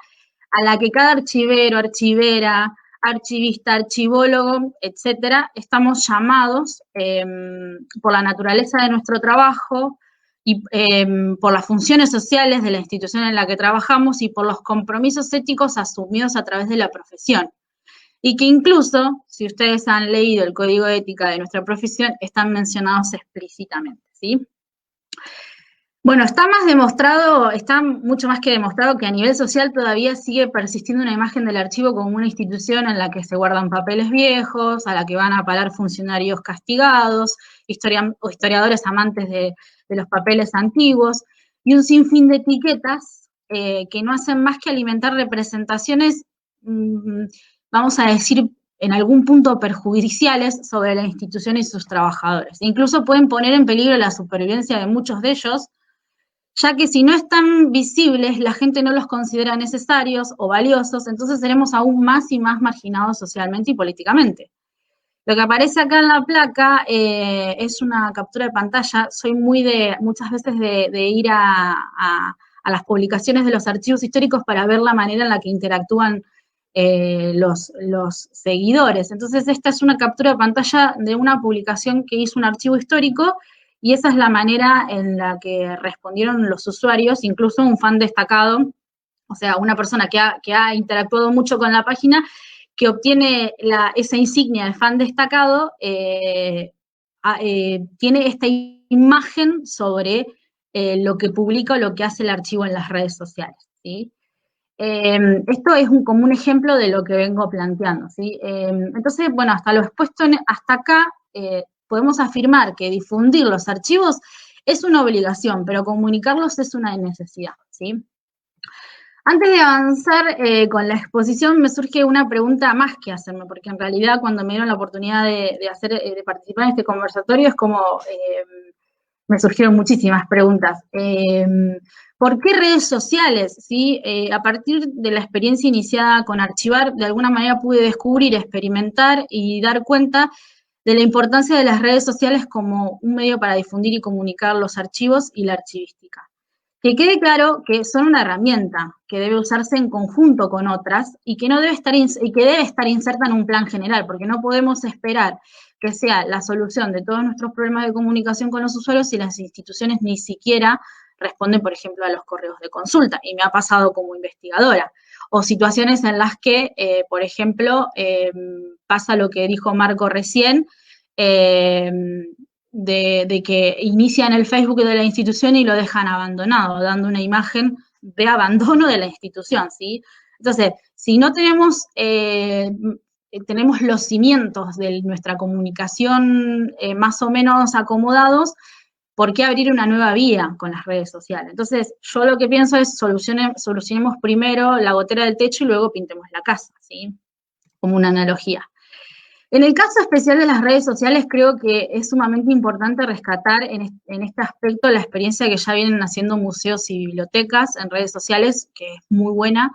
B: a la que cada archivero, archivera, archivista, archivólogo, etcétera, estamos llamados por la naturaleza de nuestro trabajo y por las funciones sociales de la institución en la que trabajamos y por los compromisos éticos asumidos a través de la profesión. Y que incluso, si ustedes han leído el código de ética de nuestra profesión, están mencionados explícitamente, ¿sí? Bueno, está mucho más que demostrado que a nivel social todavía sigue persistiendo una imagen del archivo como una institución en la que se guardan papeles viejos, a la que van a parar funcionarios castigados, historiadores amantes de los papeles antiguos, y un sinfín de etiquetas que no hacen más que alimentar representaciones, vamos a decir, en algún punto perjudiciales sobre la institución y sus trabajadores. Incluso pueden poner en peligro la supervivencia de muchos de ellos, ya que si no están visibles, la gente no los considera necesarios o valiosos, entonces seremos aún más y más marginados socialmente y políticamente. Lo que aparece acá en la placa es una captura de pantalla. Soy muchas veces de ir a las publicaciones de los archivos históricos para ver la manera en la que interactúan los seguidores. Entonces, esta es una captura de pantalla de una publicación que hizo un archivo histórico y esa es la manera en la que respondieron los usuarios, incluso un fan destacado, o sea, una persona que ha interactuado mucho con la página, que obtiene esa insignia de fan destacado, tiene esta imagen sobre lo que publica o lo que hace el archivo en las redes sociales, ¿sí? Esto es como un ejemplo de lo que vengo planteando, ¿sí? Entonces, bueno, hasta lo expuesto hasta acá, podemos afirmar que difundir los archivos es una obligación, pero comunicarlos es una necesidad, ¿sí? Antes de avanzar con la exposición, me surge una pregunta más que hacerme, porque en realidad cuando me dieron la oportunidad de participar en este conversatorio es como me surgieron muchísimas preguntas. ¿Por qué redes sociales? ¿Sí? A partir de la experiencia iniciada con Archivar, de alguna manera pude descubrir, experimentar y dar cuenta de la importancia de las redes sociales como un medio para difundir y comunicar los archivos y la archivística. Que quede claro que son una herramienta que debe usarse en conjunto con otras y que debe estar inserta en un plan general, porque no podemos esperar que sea la solución de todos nuestros problemas de comunicación con los usuarios si las instituciones ni siquiera responden, por ejemplo, a los correos de consulta. Y me ha pasado como investigadora. O situaciones en las que, por ejemplo, pasa lo que dijo Marco recién, de que inician el Facebook de la institución y lo dejan abandonado, dando una imagen de abandono de la institución, ¿sí? Entonces, si no tenemos los cimientos de nuestra comunicación más o menos acomodados, ¿por qué abrir una nueva vía con las redes sociales? Entonces, yo lo que pienso es solucionemos primero la gotera del techo y luego pintemos la casa, ¿sí? Como una analogía. En el caso especial de las redes sociales, creo que es sumamente importante rescatar en este aspecto la experiencia que ya vienen haciendo museos y bibliotecas en redes sociales, que es muy buena,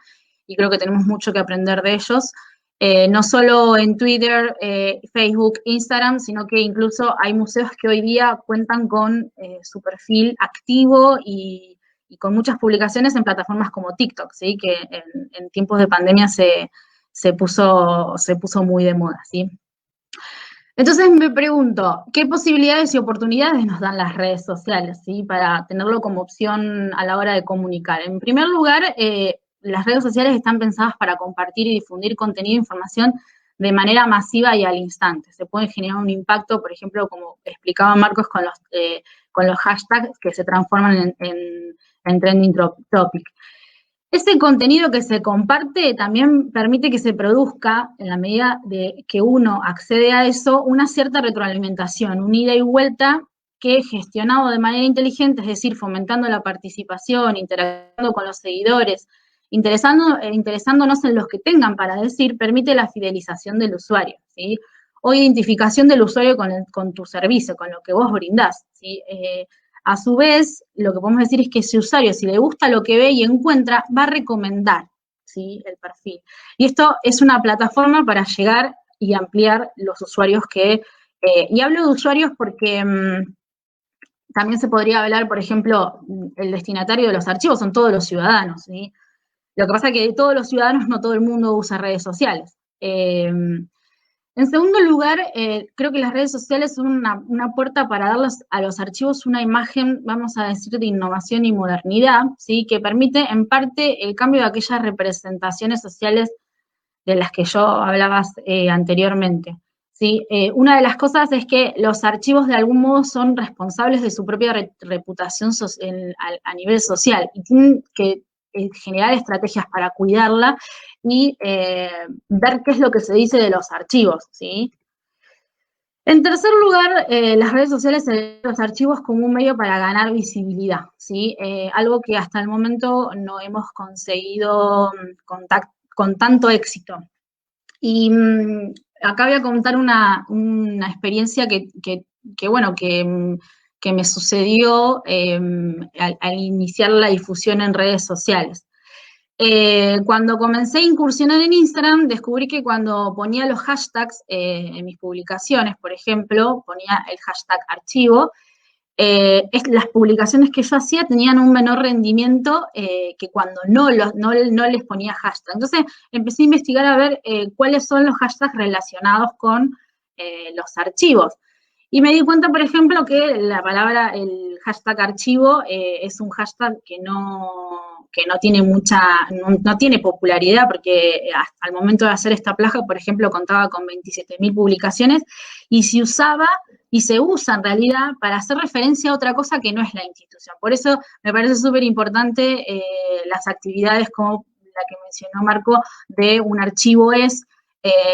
B: y creo que tenemos mucho que aprender de ellos. No solo en Twitter, Facebook, Instagram, sino que incluso hay museos que hoy día cuentan con su perfil activo y con muchas publicaciones en plataformas como TikTok, ¿sí? Que en tiempos de pandemia se puso muy de moda, ¿sí? Entonces me pregunto, ¿qué posibilidades y oportunidades nos dan las redes sociales, ¿sí? Para tenerlo como opción a la hora de comunicar? En primer lugar, las redes sociales están pensadas para compartir y difundir contenido e información de manera masiva y al instante. Se puede generar un impacto, por ejemplo, como explicaba Marcos, con los hashtags que se transforman en trending topic. Ese contenido que se comparte también permite que se produzca, en la medida de que uno accede a eso, una cierta retroalimentación, un ida y vuelta que, gestionado de manera inteligente, es decir, fomentando la participación, interactuando con los seguidores, interesándonos en los que tengan para decir, permite la fidelización del usuario, ¿sí? O identificación del usuario con tu servicio, con lo que vos brindás, ¿sí? A su vez, lo que podemos decir es que ese usuario, si le gusta lo que ve y encuentra, va a recomendar, ¿sí? El perfil. Y esto es una plataforma para llegar y ampliar los usuarios y hablo de usuarios porque también se podría hablar, por ejemplo, el destinatario de los archivos son todos los ciudadanos, ¿sí? Lo que pasa es que de todos los ciudadanos no todo el mundo usa redes sociales. En segundo lugar, creo que las redes sociales son una puerta para dar a los archivos una imagen, vamos a decir, de innovación y modernidad, ¿sí? Que permite, en parte, el cambio de aquellas representaciones sociales de las que yo hablaba anteriormente, ¿sí? Una de las cosas es que los archivos, de algún modo, son responsables de su propia reputación a nivel social y tienen que generar estrategias para cuidarla y ver qué es lo que se dice de los archivos, ¿sí? En tercer lugar, las redes sociales se ven los archivos como un medio para ganar visibilidad, ¿sí? Algo que hasta el momento no hemos conseguido con tanto éxito. Y acá voy a contar una experiencia que me sucedió al iniciar la difusión en redes sociales. Cuando comencé a incursionar en Instagram, descubrí que cuando ponía los hashtags en mis publicaciones, por ejemplo, ponía el hashtag archivo, las publicaciones que yo hacía tenían un menor rendimiento que cuando no les ponía hashtag. Entonces empecé a investigar a ver cuáles son los hashtags relacionados con los archivos. Y me di cuenta, por ejemplo, que el hashtag archivo es un hashtag que no tiene no tiene popularidad, porque hasta el momento de hacer esta placa, por ejemplo, contaba con 27.000 publicaciones, y se usaba y se usa en realidad para hacer referencia a otra cosa que no es la institución. Por eso me parece súper importante las actividades como la que mencionó Marco, de un archivo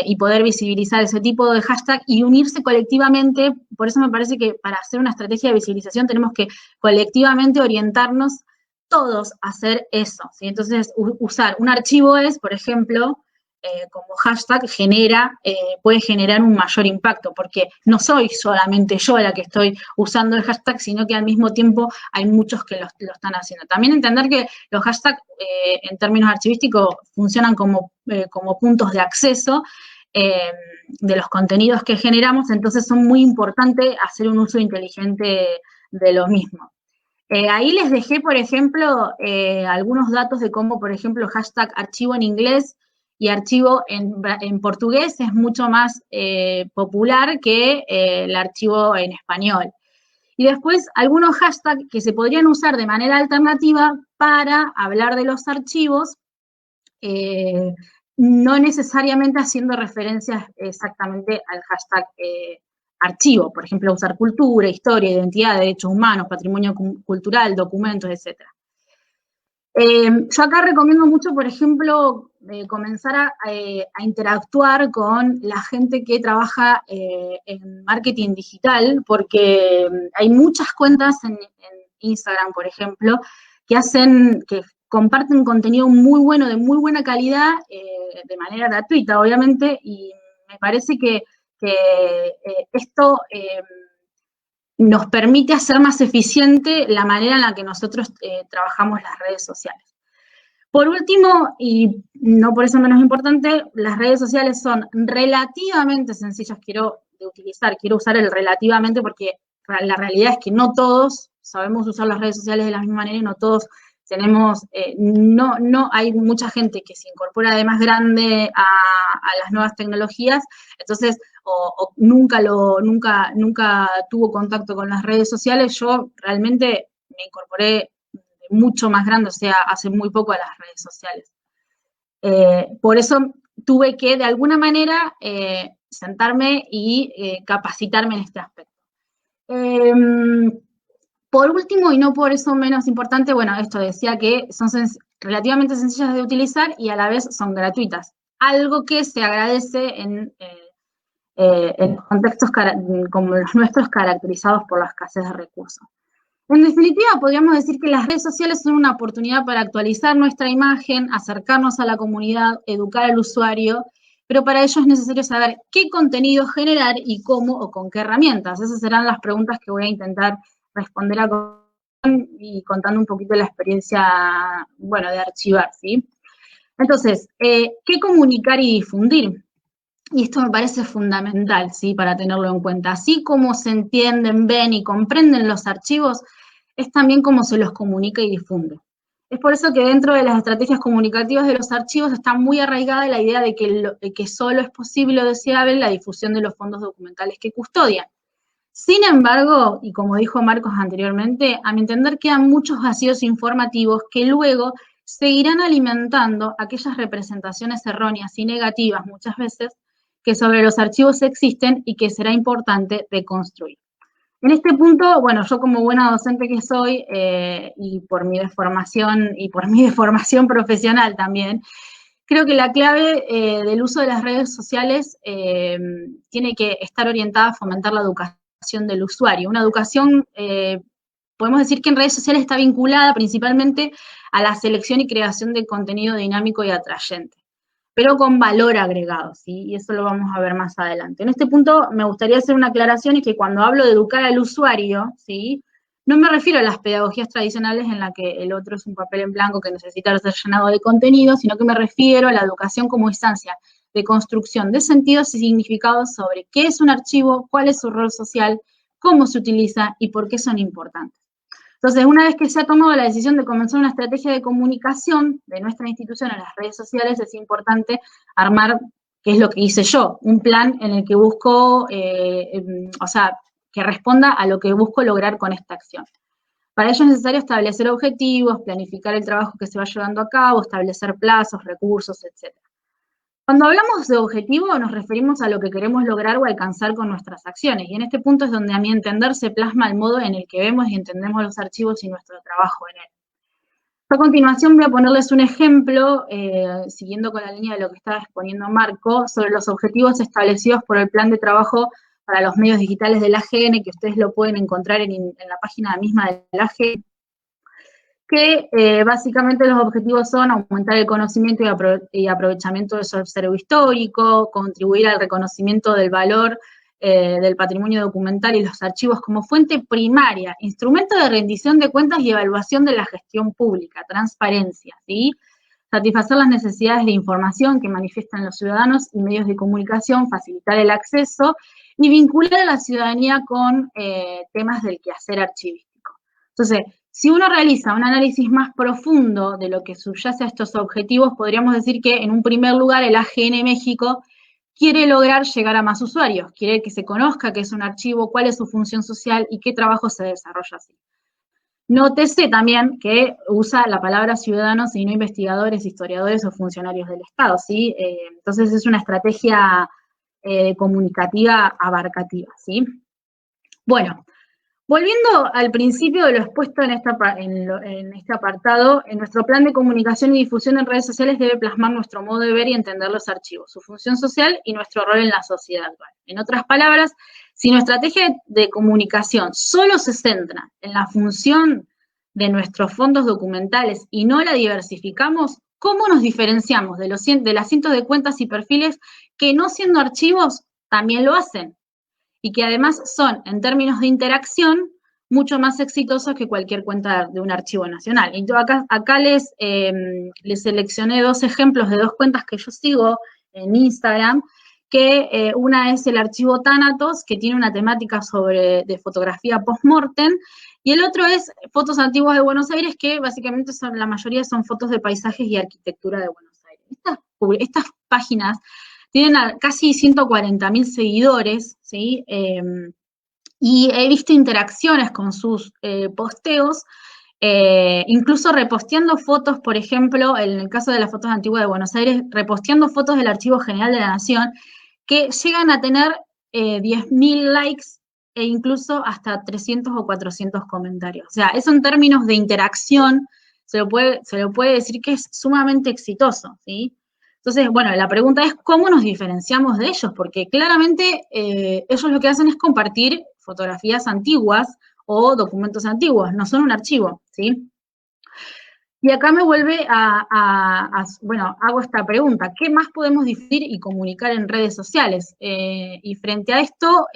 B: y poder visibilizar ese tipo de hashtag y unirse colectivamente. Por eso me parece que para hacer una estrategia de visibilización tenemos que colectivamente orientarnos todos a hacer eso, ¿sí? Entonces, usar un archivo por ejemplo, como hashtag puede generar un mayor impacto, porque no soy solamente yo la que estoy usando el hashtag, sino que al mismo tiempo hay muchos que lo están haciendo. También entender que los hashtags, en términos archivísticos, funcionan como puntos de acceso de los contenidos que generamos, entonces son muy importantes hacer un uso inteligente de lo mismo. Ahí les dejé, por ejemplo, algunos datos de cómo, por ejemplo, hashtag archivo en inglés y archivo en portugués es mucho más popular que el archivo en español. Y después, algunos hashtags que se podrían usar de manera alternativa para hablar de los archivos, no necesariamente haciendo referencias exactamente al hashtag archivo. Por ejemplo, usar cultura, historia, identidad, derechos humanos, patrimonio cultural, documentos, etc. Yo acá recomiendo mucho, por ejemplo, comenzar a interactuar con la gente que trabaja en marketing digital, porque hay muchas cuentas en Instagram, por ejemplo, que comparten contenido muy bueno, de muy buena calidad, de manera gratuita, obviamente, y me parece que esto nos permite hacer más eficiente la manera en la que nosotros trabajamos las redes sociales. Por último, y no por eso menos importante, las redes sociales son relativamente sencillas de utilizar. Quiero usar el relativamente porque la realidad es que no todos sabemos usar las redes sociales de la misma manera y no todos tenemos, hay mucha gente que se incorpora de más grande a las nuevas tecnologías, entonces, o nunca tuvo contacto con las redes sociales. Yo realmente me incorporé mucho más grande, o sea, hace muy poco a las redes sociales. Por eso tuve que, de alguna manera, sentarme y capacitarme en este aspecto. Por último, y no por eso menos importante, bueno, esto decía que son relativamente sencillas de utilizar y a la vez son gratuitas. Algo que se agradece en contextos como los nuestros, caracterizados por la escasez de recursos. En definitiva, podríamos decir que las redes sociales son una oportunidad para actualizar nuestra imagen, acercarnos a la comunidad, educar al usuario, pero para ello es necesario saber qué contenido generar y cómo o con qué herramientas. Esas serán las preguntas que voy a intentar responder y contando un poquito la experiencia, bueno, de archivar, ¿sí? Entonces, ¿qué comunicar y difundir? Y esto me parece fundamental, ¿sí? Para tenerlo en cuenta. Así como se entienden, ven y comprenden los archivos, es también como se los comunica y difunde. Es por eso que dentro de las estrategias comunicativas de los archivos está muy arraigada la idea de que solo es posible o deseable la difusión de los fondos documentales que custodian. Sin embargo, y como dijo Marcos anteriormente, a mi entender quedan muchos vacíos informativos que luego seguirán alimentando aquellas representaciones erróneas y negativas muchas veces que sobre los archivos existen y que será importante deconstruir. En este punto, bueno, yo como buena docente que soy, y por mi deformación profesional también, creo que la clave del uso de las redes sociales tiene que estar orientada a fomentar la educación del usuario. Una educación, podemos decir que en redes sociales está vinculada principalmente a la selección y creación de contenido dinámico y atrayente, pero con valor agregado, ¿sí? Y eso lo vamos a ver más adelante. En este punto me gustaría hacer una aclaración, y que cuando hablo de educar al usuario, ¿sí?, no me refiero a las pedagogías tradicionales en la que el otro es un papel en blanco que necesita ser llenado de contenido, sino que me refiero a la educación como instancia de construcción de sentidos y significados sobre qué es un archivo, cuál es su rol social, cómo se utiliza y por qué son importantes. Entonces, una vez que se ha tomado la decisión de comenzar una estrategia de comunicación de nuestra institución en las redes sociales, es importante armar, que es lo que hice yo, un plan en el que busco, que responda a lo que busco lograr con esta acción. Para ello es necesario establecer objetivos, planificar el trabajo que se va llevando a cabo, establecer plazos, recursos, etc. Cuando hablamos de objetivo, nos referimos a lo que queremos lograr o alcanzar con nuestras acciones, y en este punto es donde, a mi entender, se plasma el modo en el que vemos y entendemos los archivos y nuestro trabajo en él. A continuación voy a ponerles un ejemplo, siguiendo con la línea de lo que estaba exponiendo Marco, sobre los objetivos establecidos por el plan de trabajo para los medios digitales de la AGN, que ustedes lo pueden encontrar en la página misma de la AGN, que básicamente los objetivos son aumentar el conocimiento y aprovechamiento de su acervo histórico, contribuir al reconocimiento del valor del patrimonio documental y los archivos como fuente primaria, instrumento de rendición de cuentas y evaluación de la gestión pública, transparencia, ¿sí? Satisfacer las necesidades de información que manifiestan los ciudadanos y medios de comunicación, facilitar el acceso y vincular a la ciudadanía con temas del quehacer archivístico. Entonces, si uno realiza un análisis más profundo de lo que subyace a estos objetivos, podríamos decir que, en un primer lugar, el AGN México quiere lograr llegar a más usuarios, quiere que se conozca qué es un archivo, cuál es su función social y qué trabajo se desarrolla así. Nótese también que usa la palabra ciudadanos y no investigadores, historiadores o funcionarios del Estado, ¿sí? Entonces es una estrategia comunicativa abarcativa, ¿sí? Bueno, volviendo al principio de lo expuesto en este apartado, en nuestro plan de comunicación y difusión en redes sociales debe plasmar nuestro modo de ver y entender los archivos, su función social y nuestro rol en la sociedad actual. En otras palabras, si nuestra estrategia de comunicación solo se centra en la función de nuestros fondos documentales y no la diversificamos, ¿cómo nos diferenciamos de las cientos de cuentas y perfiles que, no siendo archivos, también lo hacen? Y que además son, en términos de interacción, mucho más exitosos que cualquier cuenta de un archivo nacional. Y yo acá les seleccioné dos ejemplos de dos cuentas que yo sigo en Instagram, que una es el archivo Thanatos, que tiene una temática de fotografía post-mortem, y el otro es Fotos Antiguas de Buenos Aires, que básicamente la mayoría son fotos de paisajes y arquitectura de Buenos Aires. Estas páginas tienen casi 140.000 seguidores, ¿sí? Y he visto interacciones con sus posteos, incluso reposteando fotos, por ejemplo, en el caso de las Fotos Antiguas de Buenos Aires, reposteando fotos del Archivo General de la Nación, que llegan a tener 10.000 likes e incluso hasta 300 o 400 comentarios. O sea, eso en términos de interacción se lo puede decir que es sumamente exitoso, ¿sí? Entonces, bueno, la pregunta es ¿cómo nos diferenciamos de ellos? Porque claramente ellos lo que hacen es compartir fotografías antiguas o documentos antiguos, no son un archivo, ¿sí? Y acá me vuelve bueno, hago esta pregunta, ¿qué más podemos difundir y comunicar en redes sociales? Y frente a esto,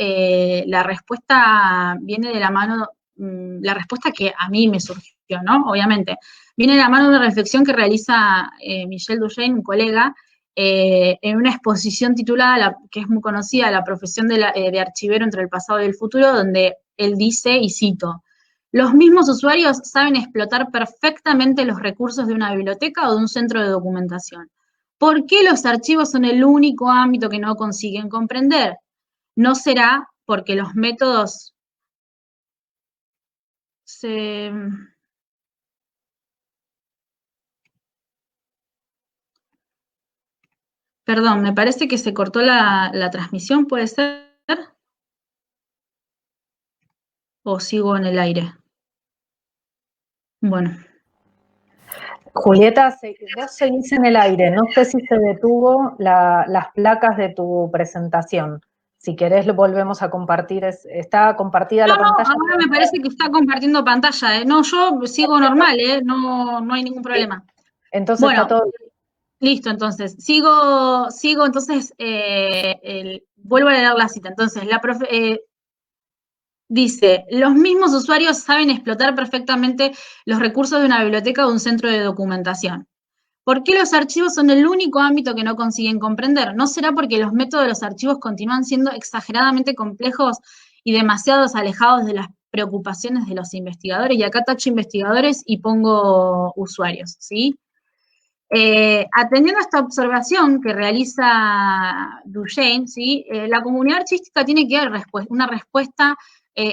B: la respuesta viene de la mano, la respuesta que a mí me surgió, ¿no? Obviamente, viene de la mano de una reflexión que realiza Michel Duchesne, un colega, en una exposición titulada, que es muy conocida, La profesión de archivero entre el pasado y el futuro, donde él dice, y cito, los mismos usuarios saben explotar perfectamente los recursos de una biblioteca o de un centro de documentación. ¿Por qué los archivos son el único ámbito que no consiguen comprender? ¿No será porque los métodos Perdón, me parece que se cortó la transmisión, ¿puede ser? ¿O sigo en el aire? Bueno.
A: Julieta, vos seguís en el aire, no sé si se detuvo las placas de tu presentación. Si querés lo volvemos a compartir, está compartida la pantalla.
B: No, ahora me parece que está compartiendo pantalla, No, yo sigo normal, no hay ningún problema.
A: Entonces
B: bueno,
A: está todo.
B: Listo, entonces, sigo, entonces, vuelvo a leer la cita. Entonces, dice, los mismos usuarios saben explotar perfectamente los recursos de una biblioteca o un centro de documentación. ¿Por qué los archivos son el único ámbito que no consiguen comprender? ¿No será porque los métodos de los archivos continúan siendo exageradamente complejos y demasiados alejados de las preocupaciones de los investigadores, y acá tacho investigadores y pongo usuarios, ¿sí? Atendiendo a esta observación que realiza Duchesne, ¿sí? La comunidad archística tiene que dar una respuesta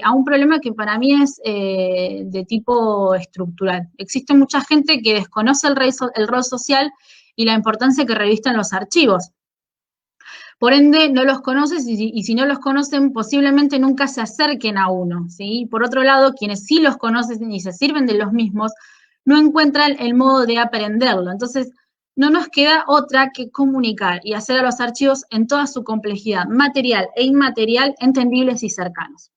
B: a un problema que para mí es de tipo estructural. Existe mucha gente que desconoce el rol social y la importancia que revisten los archivos. Por ende, no los conoces y si no los conocen, posiblemente nunca se acerquen a uno, ¿sí? Por otro lado, quienes sí los conocen y se sirven de los mismos, no encuentran el modo de aprenderlo. Entonces, no nos queda otra que comunicar y hacer a los archivos en toda su complejidad, material e inmaterial, entendibles y cercanos.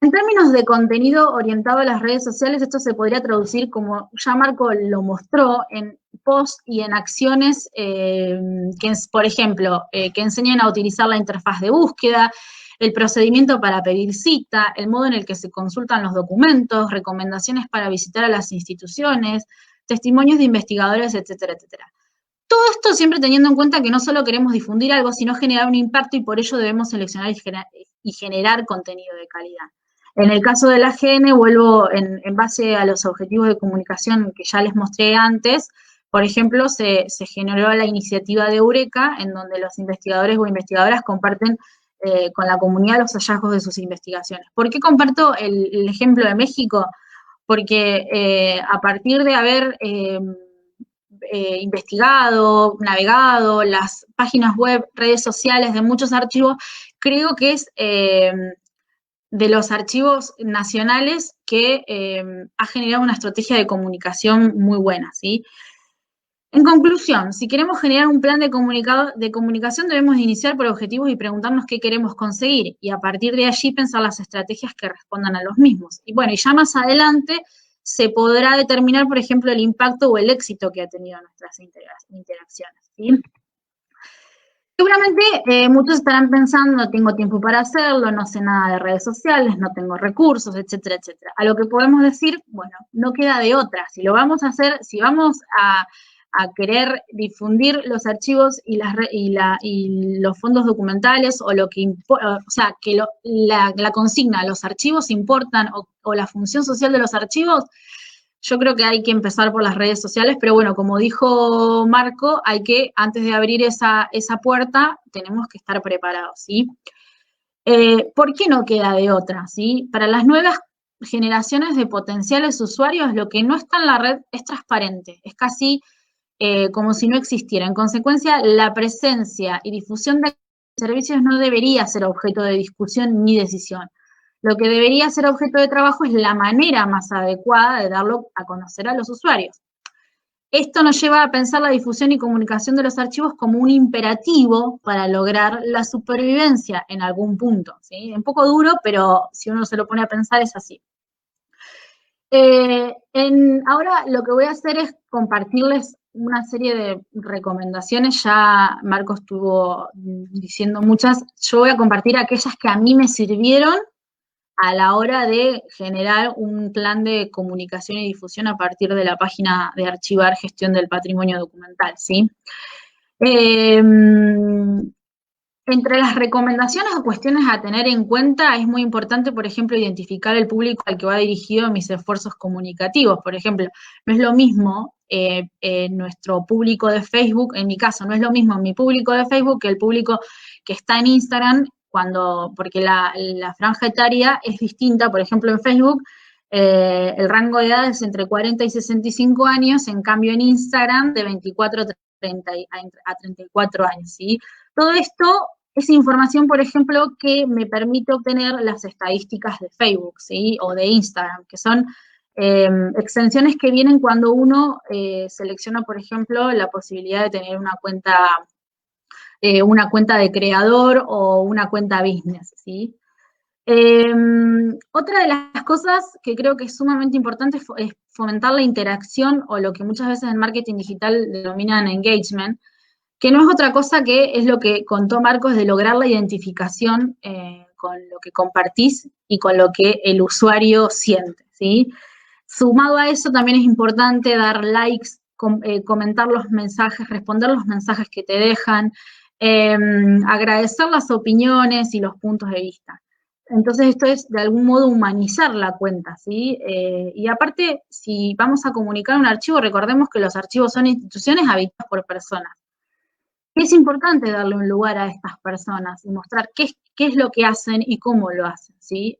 B: En términos de contenido orientado a las redes sociales, esto se podría traducir, como ya Marco lo mostró, en posts y en acciones que, por ejemplo, que enseñen a utilizar la interfaz de búsqueda, el procedimiento para pedir cita, el modo en el que se consultan los documentos, recomendaciones para visitar a las instituciones, testimonios de investigadores, etcétera, etcétera. Todo esto siempre teniendo en cuenta que no solo queremos difundir algo, sino generar un impacto y por ello debemos seleccionar y generar contenido de calidad. En el caso de la AGN, vuelvo en base a los objetivos de comunicación que ya les mostré antes. Por ejemplo, se generó la iniciativa de Eureka, en donde los investigadores o investigadoras comparten con la comunidad los hallazgos de sus investigaciones. ¿Por qué comparto el ejemplo de México? Porque a partir de haber investigado, navegado las páginas web, redes sociales de muchos archivos, creo que es de los archivos nacionales que ha generado una estrategia de comunicación muy buena, ¿sí? En conclusión, si queremos generar un plan de comunicación, debemos iniciar por objetivos y preguntarnos qué queremos conseguir, y a partir de allí pensar las estrategias que respondan a los mismos. Y bueno, y ya más adelante se podrá determinar, por ejemplo, el impacto o el éxito que ha tenido nuestras interacciones, ¿sí? Seguramente muchos estarán pensando, no tengo tiempo para hacerlo, no sé nada de redes sociales, no tengo recursos, etcétera, etcétera. A lo que podemos decir, bueno, no queda de otra. Si lo vamos a hacer, si vamos a querer difundir los archivos y los fondos documentales, o lo que o sea, que la consigna, los archivos importan, o la función social de los archivos, yo creo que hay que empezar por las redes sociales, pero bueno, como dijo Marco, hay que, antes de abrir esa puerta, tenemos que estar preparados, ¿sí? ¿Por qué no queda de otra, sí? Para las nuevas generaciones de potenciales usuarios, lo que no está en la red es transparente, es casi como si no existiera. En consecuencia, la presencia y difusión de servicios no debería ser objeto de discusión ni decisión. Lo que debería ser objeto de trabajo es la manera más adecuada de darlo a conocer a los usuarios. Esto nos lleva a pensar la difusión y comunicación de los archivos como un imperativo para lograr la supervivencia en algún punto, ¿sí? Un poco duro, pero si uno se lo pone a pensar es así. Ahora lo que voy a hacer es compartirles una serie de recomendaciones. Ya Marco estuvo diciendo muchas. Yo voy a compartir aquellas que a mí me sirvieron a la hora de generar un plan de comunicación y difusión a partir de la página de Archivar Gestión del Patrimonio Documental, ¿sí? Entre las recomendaciones o cuestiones a tener en cuenta, es muy importante, por ejemplo, identificar el público al que va dirigido mis esfuerzos comunicativos. Por ejemplo, no es lo mismo nuestro público de Facebook, en mi caso, no es lo mismo mi público de Facebook que el público que está en Instagram, porque la franja etaria es distinta. Por ejemplo, en Facebook, el rango de edad es entre 40 y 65 años, en cambio en Instagram de 24 a 34 años, ¿sí? Todo esto es información, por ejemplo, que me permite obtener las estadísticas de Facebook, ¿sí? O de Instagram, que son extensiones que vienen cuando uno selecciona, por ejemplo, la posibilidad de tener una cuenta de creador o una cuenta business, ¿sí? Otra de las cosas que creo que es sumamente importante es fomentar la interacción, o lo que muchas veces en marketing digital denominan engagement, que no es otra cosa que es lo que contó Marcos, de lograr la identificación con lo que compartís y con lo que el usuario siente, ¿sí? Sumado a eso, también es importante dar likes, comentar los mensajes, responder los mensajes que te dejan, agradecer las opiniones y los puntos de vista. Entonces esto es de algún modo humanizar la cuenta, ¿sí? Y aparte, si vamos a comunicar un archivo, recordemos que los archivos son instituciones habitadas por personas. Es importante darle un lugar a estas personas y mostrar qué es lo que hacen y cómo lo hacen, ¿sí?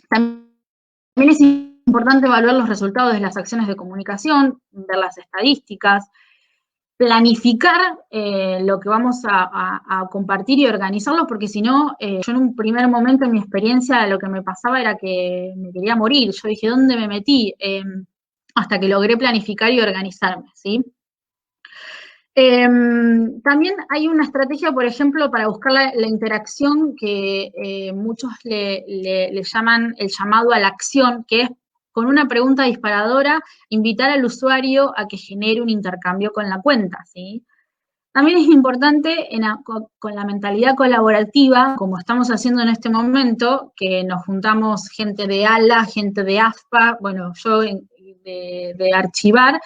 B: También es importante evaluar los resultados de las acciones de comunicación, ver las estadísticas, planificar lo que vamos a compartir y organizarlo, porque si no, yo en un primer momento en mi experiencia lo que me pasaba era que me quería morir. Yo dije, ¿dónde me metí? Hasta que logré planificar y organizarme, ¿sí? También hay una estrategia, por ejemplo, para buscar la interacción que muchos le llaman el llamado a la acción, que es con una pregunta disparadora, invitar al usuario a que genere un intercambio con la cuenta, ¿sí? También es importante con la mentalidad colaborativa, como estamos haciendo en este momento, que nos juntamos gente de ALA, gente de AFPA, bueno, yo de Archivar.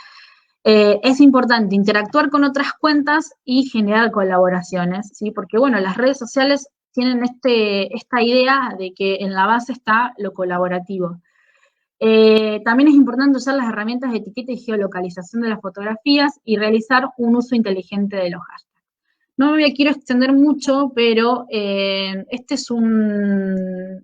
B: Es importante interactuar con otras cuentas y generar colaboraciones, ¿sí? Porque, bueno, las redes sociales tienen esta idea de que en la base está lo colaborativo. También es importante usar las herramientas de etiqueta y geolocalización de las fotografías y realizar un uso inteligente de los hashtags. No me quiero extender mucho, pero este es una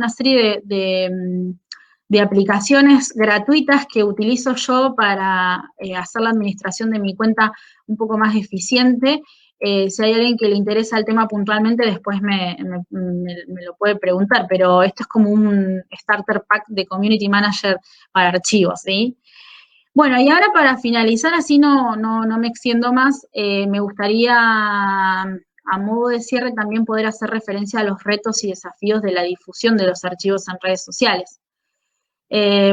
B: serie de aplicaciones gratuitas que utilizo yo para hacer la administración de mi cuenta un poco más eficiente. Si hay alguien que le interesa el tema puntualmente, después me lo puede preguntar, pero esto es como un starter pack de Community Manager para archivos, ¿sí? Bueno, y ahora para finalizar, así no me extiendo más, me gustaría, a modo de cierre, también poder hacer referencia a los retos y desafíos de la difusión de los archivos en redes sociales.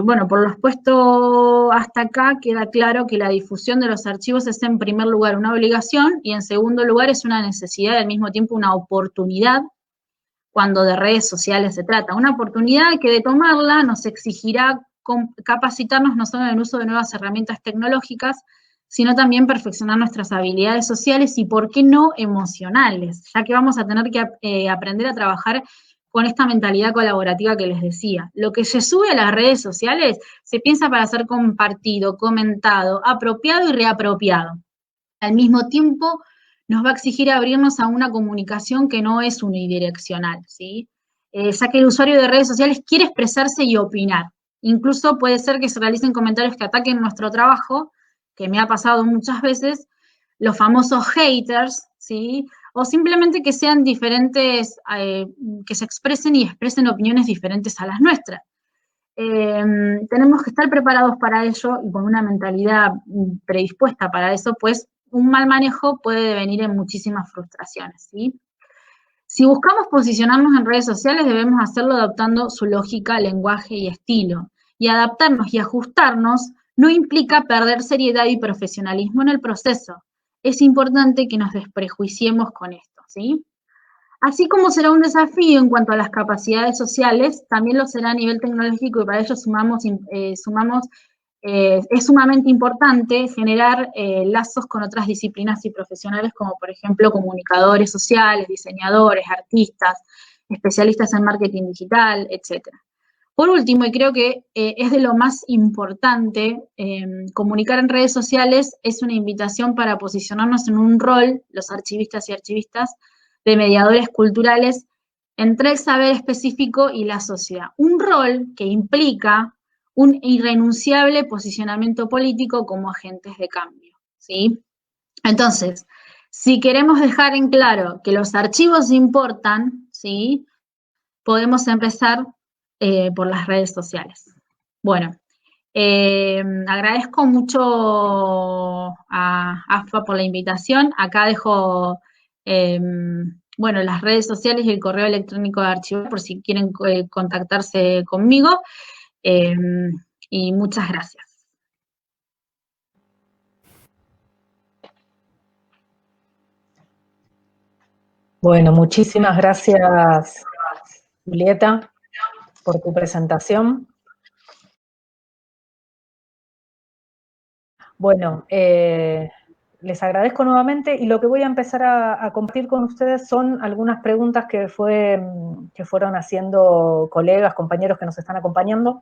B: Bueno, por lo expuesto hasta acá queda claro que la difusión de los archivos es en primer lugar una obligación y en segundo lugar es una necesidad y al mismo tiempo una oportunidad cuando de redes sociales se trata. Una oportunidad que de tomarla nos exigirá capacitarnos no solo en el uso de nuevas herramientas tecnológicas, sino también perfeccionar nuestras habilidades sociales y, ¿por qué no, emocionales? Ya que vamos a tener que aprender a trabajar con esta mentalidad colaborativa que les decía. Lo que se sube a las redes sociales se piensa para ser compartido, comentado, apropiado y reapropiado. Al mismo tiempo, nos va a exigir abrirnos a una comunicación que no es unidireccional, ¿sí? Ya que el usuario de redes sociales quiere expresarse y opinar. Incluso puede ser que se realicen comentarios que ataquen nuestro trabajo, que me ha pasado muchas veces, los famosos haters, ¿sí? O simplemente que sean diferentes, que se expresen y expresen opiniones diferentes a las nuestras. Tenemos que estar preparados para ello y con una mentalidad predispuesta para eso, pues un mal manejo puede devenir en muchísimas frustraciones, ¿sí? Si buscamos posicionarnos en redes sociales, debemos hacerlo adoptando su lógica, lenguaje y estilo. Y adaptarnos y ajustarnos no implica perder seriedad y profesionalismo en el proceso. Es importante que nos desprejuiciemos con esto, ¿sí? Así como será un desafío en cuanto a las capacidades sociales, también lo será a nivel tecnológico y para ello es sumamente importante generar lazos con otras disciplinas y profesionales como por ejemplo comunicadores sociales, diseñadores, artistas, especialistas en marketing digital, etc. Por último, y creo que es de lo más importante, comunicar en redes sociales es una invitación para posicionarnos en un rol, los archivistas y archivistas, de mediadores culturales entre el saber específico y la sociedad. Un rol que implica un irrenunciable posicionamiento político como agentes de cambio, ¿sí? Entonces, si queremos dejar en claro que los archivos importan, ¿sí? Podemos empezar por las redes sociales. Bueno, agradezco mucho a AFPA por la invitación. Acá dejo, bueno, las redes sociales y el correo electrónico de Archivar por si quieren contactarse conmigo. Y muchas gracias.
A: Bueno, muchísimas gracias, Julieta, por tu presentación. Bueno, les agradezco nuevamente y lo que voy a empezar a compartir con ustedes son algunas preguntas que fueron haciendo colegas, compañeros que nos están acompañando.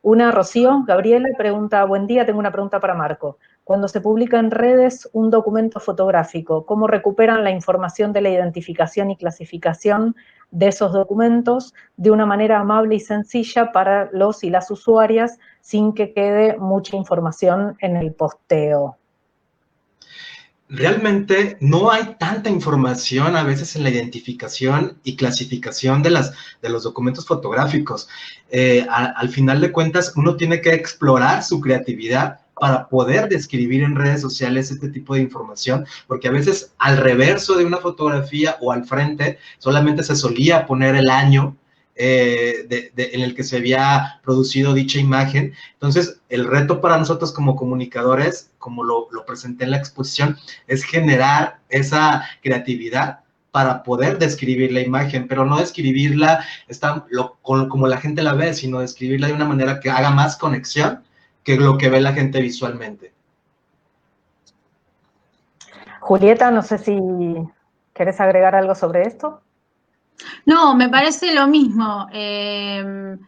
A: Una, Rocío Gabriela, pregunta, buen día, tengo una pregunta para Marco. Cuando se publica en redes un documento fotográfico, ¿cómo recuperan la información de la identificación y clasificación de esos documentos de una manera amable y sencilla para los y las usuarias sin que quede mucha información en el posteo?
C: Realmente no hay tanta información a veces en la identificación y clasificación de los documentos fotográficos. Al final de cuentas, uno tiene que explorar su creatividad para poder describir en redes sociales este tipo de información, porque a veces al reverso de una fotografía o al frente solamente se solía poner el año en el que se había producido dicha imagen. Entonces, el reto para nosotros como comunicadores, como lo presenté en la exposición, es generar esa creatividad para poder describir la imagen, pero no describirla como la gente la ve, sino describirla de una manera que haga más conexión que lo que ve la gente visualmente.
A: Julieta, no sé si querés agregar algo sobre esto.
B: No, me parece lo mismo. Creo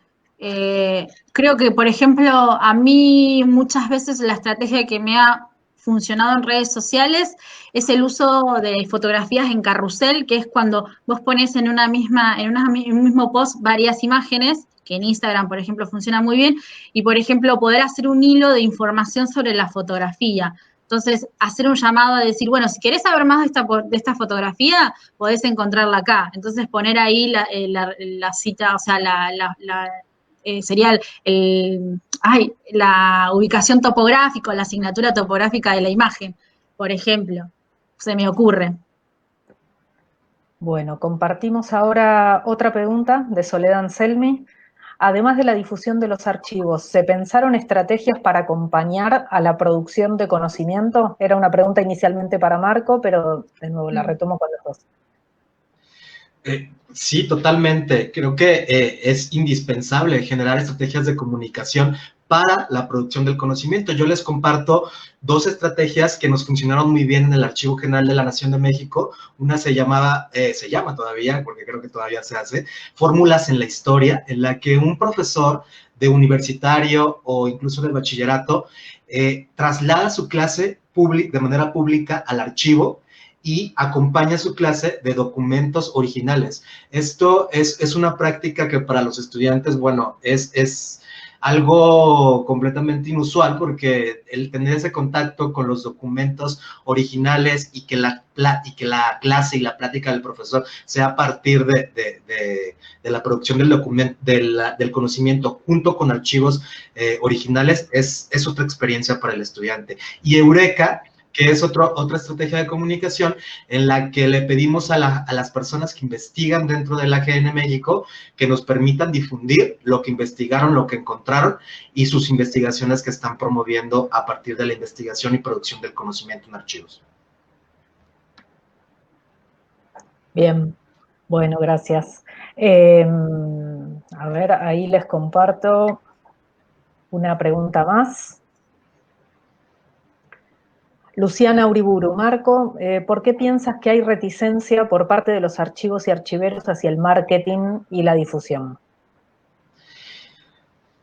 B: que, por ejemplo, a mí muchas veces la estrategia que me ha funcionado en redes sociales es el uso de fotografías en carrusel, que es cuando vos pones en un mismo post varias imágenes, que en Instagram, por ejemplo, funciona muy bien, y, por ejemplo, poder hacer un hilo de información sobre la fotografía. Entonces, hacer un llamado a decir, bueno, si querés saber más de esta fotografía, podés encontrarla acá. Entonces, poner ahí la cita, o sea, sería la ubicación topográfica, la asignatura topográfica de la imagen, por ejemplo. Se me ocurre.
A: Bueno, compartimos ahora otra pregunta de Soledad Anselmi. Además de la difusión de los archivos, ¿se pensaron estrategias para acompañar a la producción de conocimiento? Era una pregunta inicialmente para Marco, pero de nuevo la retomo con los dos.
C: Sí, totalmente. Creo que es indispensable generar estrategias de comunicación para la producción del conocimiento. Yo les comparto dos estrategias que nos funcionaron muy bien en el Archivo General de la Nación de México. Una se llama todavía, porque creo que todavía se hace, Fórmulas en la Historia, en la que un profesor de universitario o incluso de bachillerato traslada su clase de manera pública al archivo y acompaña su clase de documentos originales. Esto es una práctica que para los estudiantes, bueno, es algo completamente inusual, porque el tener ese contacto con los documentos originales y que la clase y la plática del profesor sea a partir de la producción del documento, del conocimiento junto con archivos originales, es otra experiencia para el estudiante. Y Eureka, que es otra estrategia de comunicación en la que le pedimos a las personas que investigan dentro de la GN México que nos permitan difundir lo que investigaron, lo que encontraron y sus investigaciones que están promoviendo a partir de la investigación y producción del conocimiento en archivos.
A: Bien, bueno, gracias. A ver, ahí les comparto una pregunta más. Luciana Uriburu, Marco, ¿por qué piensas que hay reticencia por parte de los archivos y archiveros hacia el marketing y la difusión?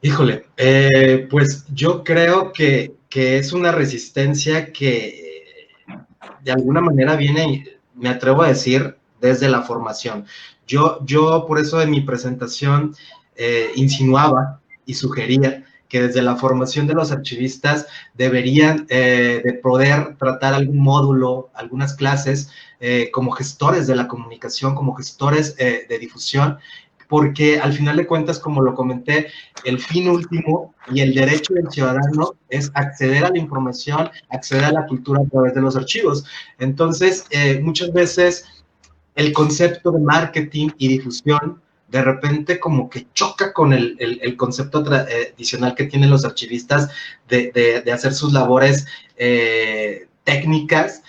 C: Híjole, pues yo creo que es una resistencia que de alguna manera viene, me atrevo a decir, desde la formación. Yo por eso en mi presentación insinuaba y sugería que desde la formación de los archivistas deberían de poder tratar algún módulo, algunas clases como gestores de la comunicación, como gestores de difusión, porque al final de cuentas, como lo comenté, el fin último y el derecho del ciudadano es acceder a la información, acceder a la cultura a través de los archivos. Entonces, muchas veces el concepto de marketing y difusión de repente como que choca con el concepto tradicional que tienen los archivistas de hacer sus labores técnicas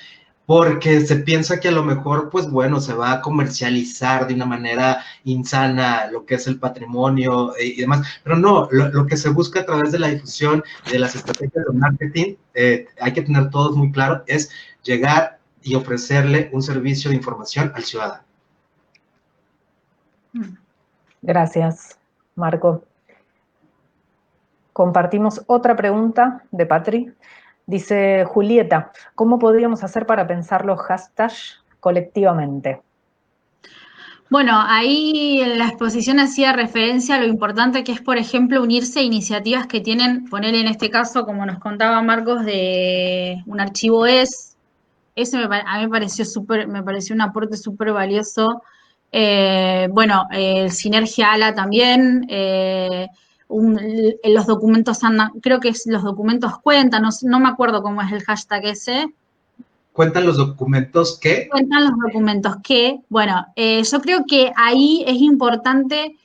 C: porque se piensa que a lo mejor, pues bueno, se va a comercializar de una manera insana lo que es el patrimonio y demás, pero no, lo que se busca a través de la difusión y de las estrategias de marketing, hay que tener todos muy claro, es llegar y ofrecerle un servicio de información al ciudadano.
A: Gracias, Marco. Compartimos otra pregunta de Patri. Dice Julieta, ¿cómo podríamos hacer para pensar los hashtags colectivamente?
B: Bueno, ahí en la exposición hacía referencia a lo importante que es, por ejemplo, unirse a iniciativas que tienen, poner en este caso, como nos contaba Marcos, de un archivo ese a mí me pareció un aporte súper valioso. Bueno, el Sinergia ALA también, los documentos andan, creo que los documentos cuentan, no me acuerdo cómo es el hashtag ese.
C: ¿Cuentan los documentos qué?
B: Cuentan los documentos que, bueno, yo creo que ahí es importante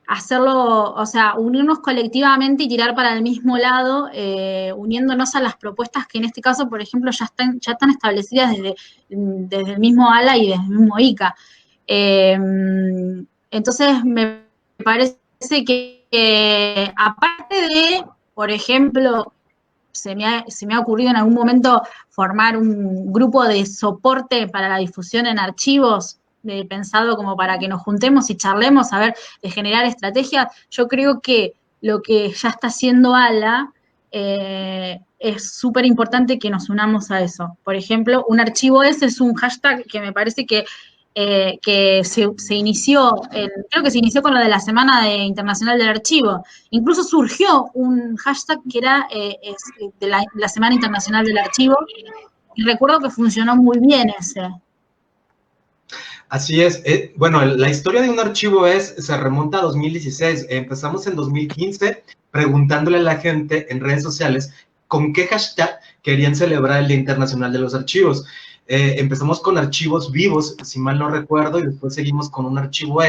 B: hacerlo, o sea, unirnos colectivamente y tirar para el mismo lado, uniéndonos a las propuestas que en este caso, por ejemplo, ya están establecidas desde el mismo ALA y desde el mismo ICA. Entonces, me parece que aparte de, por ejemplo, se me ha ocurrido en algún momento formar un grupo de soporte para la difusión en archivos, pensado como para que nos juntemos y charlemos, a ver, de generar estrategias. Yo creo que lo que ya está haciendo ALA es súper importante que nos unamos a eso. Por ejemplo, un archivo ese es un hashtag que me parece que se inició, creo que se inició con lo de la Semana Internacional del Archivo. Incluso surgió un hashtag que era de la Semana Internacional del Archivo, y recuerdo que funcionó muy bien ese.
C: Así es. Bueno, la historia de un archivo se remonta a 2016. Empezamos en 2015 preguntándole a la gente en redes sociales con qué hashtag querían celebrar el Día Internacional de los Archivos. Empezamos con archivos vivos, si mal no recuerdo, y después seguimos con un archivo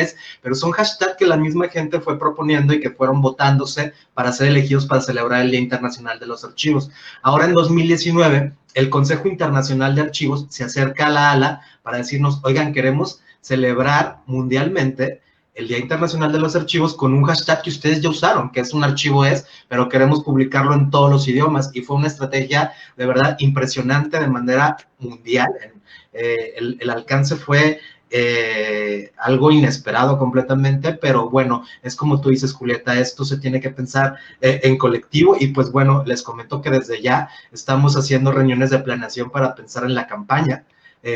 C: pero son hashtags que la misma gente fue proponiendo y que fueron votándose para ser elegidos para celebrar el Día Internacional de los Archivos. Ahora en 2019, el Consejo Internacional de Archivos se acerca a la ALA para decirnos, oigan, queremos celebrar mundialmente el Día Internacional de los Archivos con un hashtag que ustedes ya usaron, que es un archivo pero queremos publicarlo en todos los idiomas, y fue una estrategia de verdad impresionante de manera mundial. El alcance fue algo inesperado completamente, pero bueno, es como tú dices, Julieta, esto se tiene que pensar en colectivo, y pues bueno, les comento que desde ya estamos haciendo reuniones de planeación para pensar en la campaña,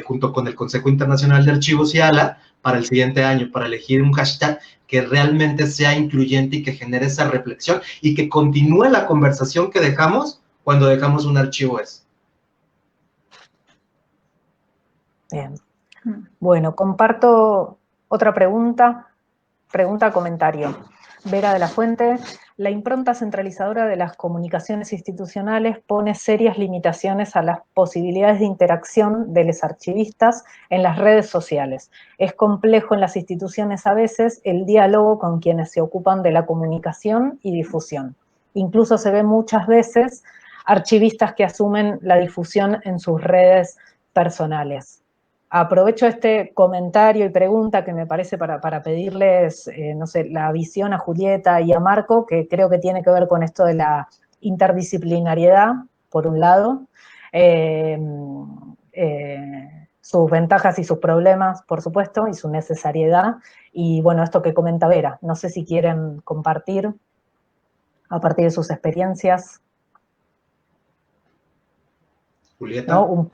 C: junto con el Consejo Internacional de Archivos y ALA, para el siguiente año, para elegir un hashtag que realmente sea incluyente y que genere esa reflexión y que continúe la conversación que dejamos cuando dejamos un archivo
A: Bien. Bueno, comparto otra comentario. Vera de la Fuente, la impronta centralizadora de las comunicaciones institucionales pone serias limitaciones a las posibilidades de interacción de los archivistas en las redes sociales. Es complejo en las instituciones a veces el diálogo con quienes se ocupan de la comunicación y difusión. Incluso se ve muchas veces archivistas que asumen la difusión en sus redes personales. Aprovecho este comentario y pregunta que me parece para pedirles, no sé, la visión a Julieta y a Marco, que creo que tiene que ver con esto de la interdisciplinariedad, por un lado, sus ventajas y sus problemas, por supuesto, y su necesariedad, y bueno, esto que comenta Vera. No sé si quieren compartir a partir de sus experiencias.
C: Julieta.
A: ¿No?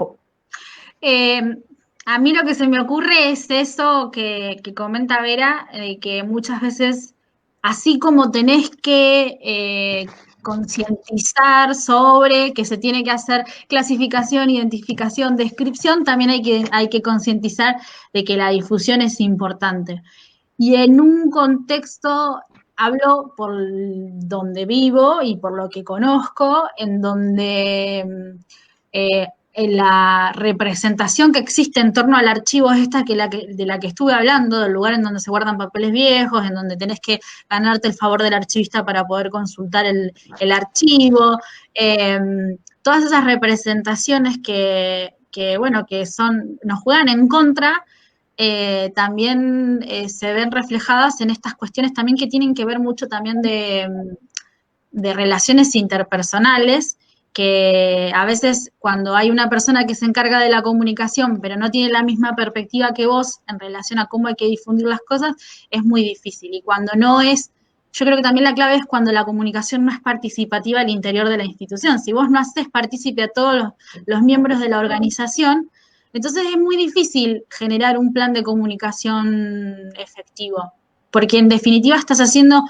B: A mí lo que se me ocurre es eso que comenta Vera, que muchas veces, así como tenés que concientizar sobre que se tiene que hacer clasificación, identificación, descripción, también hay que concientizar de que la difusión es importante. Y en un contexto, hablo por donde vivo y por lo que conozco, en donde en la representación que existe en torno al archivo es esta de la que estuve hablando, del lugar en donde se guardan papeles viejos, en donde tenés que ganarte el favor del archivista para poder consultar el archivo, todas esas representaciones que bueno, que nos juegan en contra, también se ven reflejadas en estas cuestiones también que tienen que ver mucho también de relaciones interpersonales, que a veces cuando hay una persona que se encarga de la comunicación, pero no tiene la misma perspectiva que vos en relación a cómo hay que difundir las cosas, es muy difícil. Y cuando no es, yo creo que también la clave es cuando la comunicación no es participativa al interior de la institución. Si vos no haces partícipe a todos los miembros de la organización, entonces es muy difícil generar un plan de comunicación efectivo, porque en definitiva estás haciendo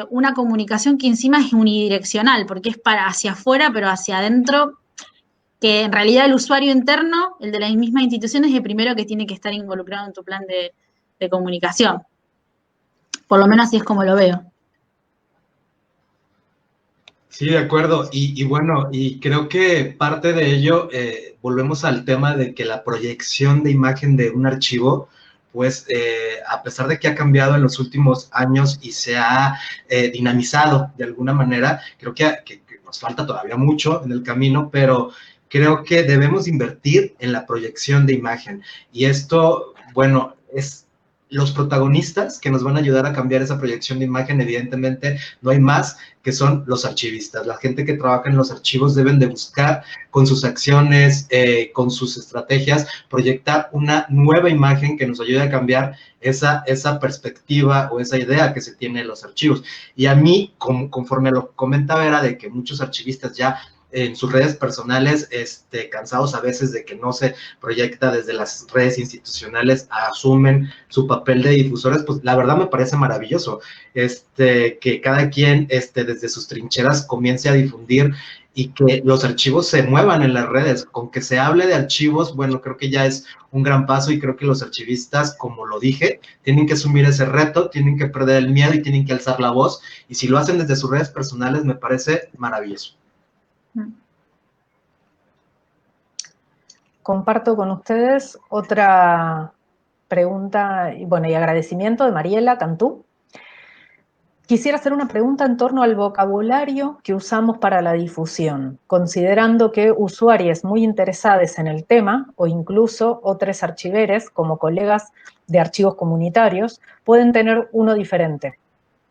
B: una comunicación que encima es unidireccional, porque es para hacia afuera, pero hacia adentro, que en realidad el usuario interno, el de la misma institución, es el primero que tiene que estar involucrado en tu plan de comunicación. Por lo menos así es como lo veo.
C: Sí, de acuerdo. Y bueno, y creo que parte de ello, volvemos al tema de que la proyección de imagen de un archivo, pues a pesar de que ha cambiado en los últimos años y se ha dinamizado de alguna manera, creo que nos falta todavía mucho en el camino, pero creo que debemos invertir en la proyección de imagen. Y esto, bueno, es los protagonistas que nos van a ayudar a cambiar esa proyección de imagen. Evidentemente, no hay más que son los archivistas. La gente que trabaja en los archivos deben de buscar con sus acciones, con sus estrategias, proyectar una nueva imagen que nos ayude a cambiar esa perspectiva o esa idea que se tiene de los archivos. Y a mí, conforme lo comenta Vera, de que muchos archivistas ya en sus redes personales, cansados a veces de que no se proyecta desde las redes institucionales, asumen su papel de difusores, pues la verdad me parece maravilloso, que cada quien desde sus trincheras comience a difundir y que los archivos se muevan en las redes. Con que se hable de archivos, bueno, creo que ya es un gran paso, y creo que los archivistas, como lo dije, tienen que asumir ese reto, tienen que perder el miedo y tienen que alzar la voz, y si lo hacen desde sus redes personales, me parece maravilloso.
A: Comparto con ustedes otra pregunta, y agradecimiento de Mariela Cantú. Quisiera hacer una pregunta en torno al vocabulario que usamos para la difusión, considerando que usuarios muy interesados en el tema, o incluso otros archiveres, como colegas de archivos comunitarios, pueden tener uno diferente,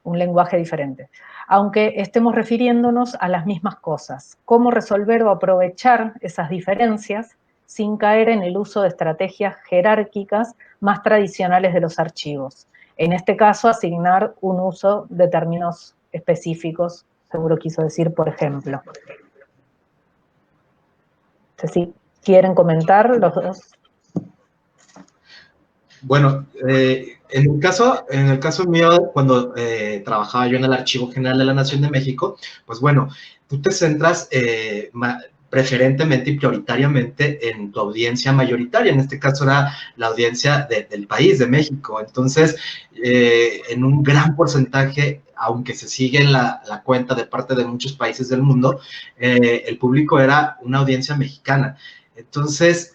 A: un lenguaje diferente, aunque estemos refiriéndonos a las mismas cosas. ¿Cómo resolver o aprovechar esas diferencias sin caer en el uso de estrategias jerárquicas más tradicionales de los archivos? En este caso, asignar un uso de términos específicos, seguro quiso decir, por ejemplo. No sé si quieren comentar los dos.
C: Bueno, en el caso mío, cuando trabajaba yo en el Archivo General de la Nación de México, pues bueno, tú te centras preferentemente y prioritariamente en tu audiencia mayoritaria. En este caso era la audiencia del país, de México. Entonces, en un gran porcentaje, aunque se sigue en la cuenta de parte de muchos países del mundo, el público era una audiencia mexicana. Entonces,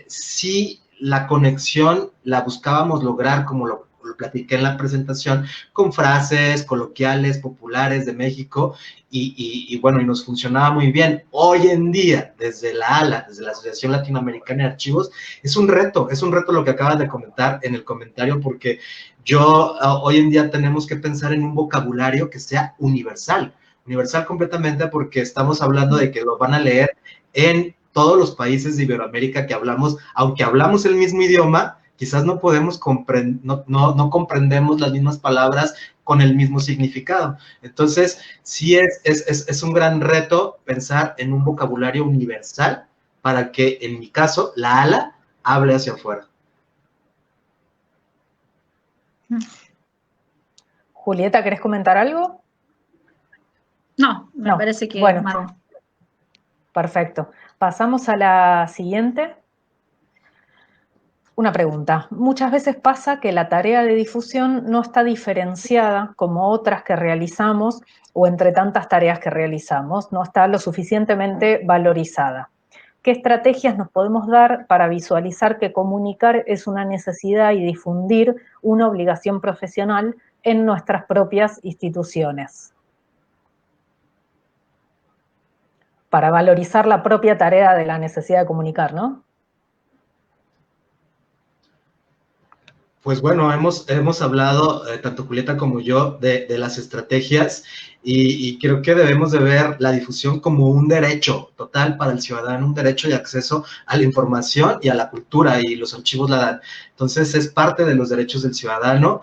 C: sí, la conexión la buscábamos lograr, como lo platiqué en la presentación, con frases coloquiales, populares de México, y bueno, y nos funcionaba muy bien. Hoy en día, desde la ALA, desde la Asociación Latinoamericana de Archivos, es un reto lo que acabas de comentar en el comentario, porque hoy en día tenemos que pensar en un vocabulario que sea universal completamente, porque estamos hablando de que lo van a leer en todos los países de Iberoamérica que hablamos, aunque hablamos el mismo idioma, quizás no podemos no comprendemos las mismas palabras con el mismo significado. Entonces, sí es un gran reto pensar en un vocabulario universal para que, en mi caso, la ALA hable hacia afuera.
A: Julieta, ¿querés comentar algo?
B: No, me parece que...
A: Bueno, perfecto. Pasamos a la siguiente. Una pregunta. Muchas veces pasa que la tarea de difusión no está diferenciada como otras que realizamos, o entre tantas tareas que realizamos, no está lo suficientemente valorizada. ¿Qué estrategias nos podemos dar para visualizar que comunicar es una necesidad y difundir una obligación profesional en nuestras propias instituciones? para valorizar la propia tarea de la necesidad de comunicar, ¿no?
C: Pues bueno, hemos hablado, tanto Julieta como yo, de las estrategias y creo que debemos de ver la difusión como un derecho total para el ciudadano, un derecho de acceso a la información y a la cultura, y los archivos la dan. Entonces, es parte de los derechos del ciudadano.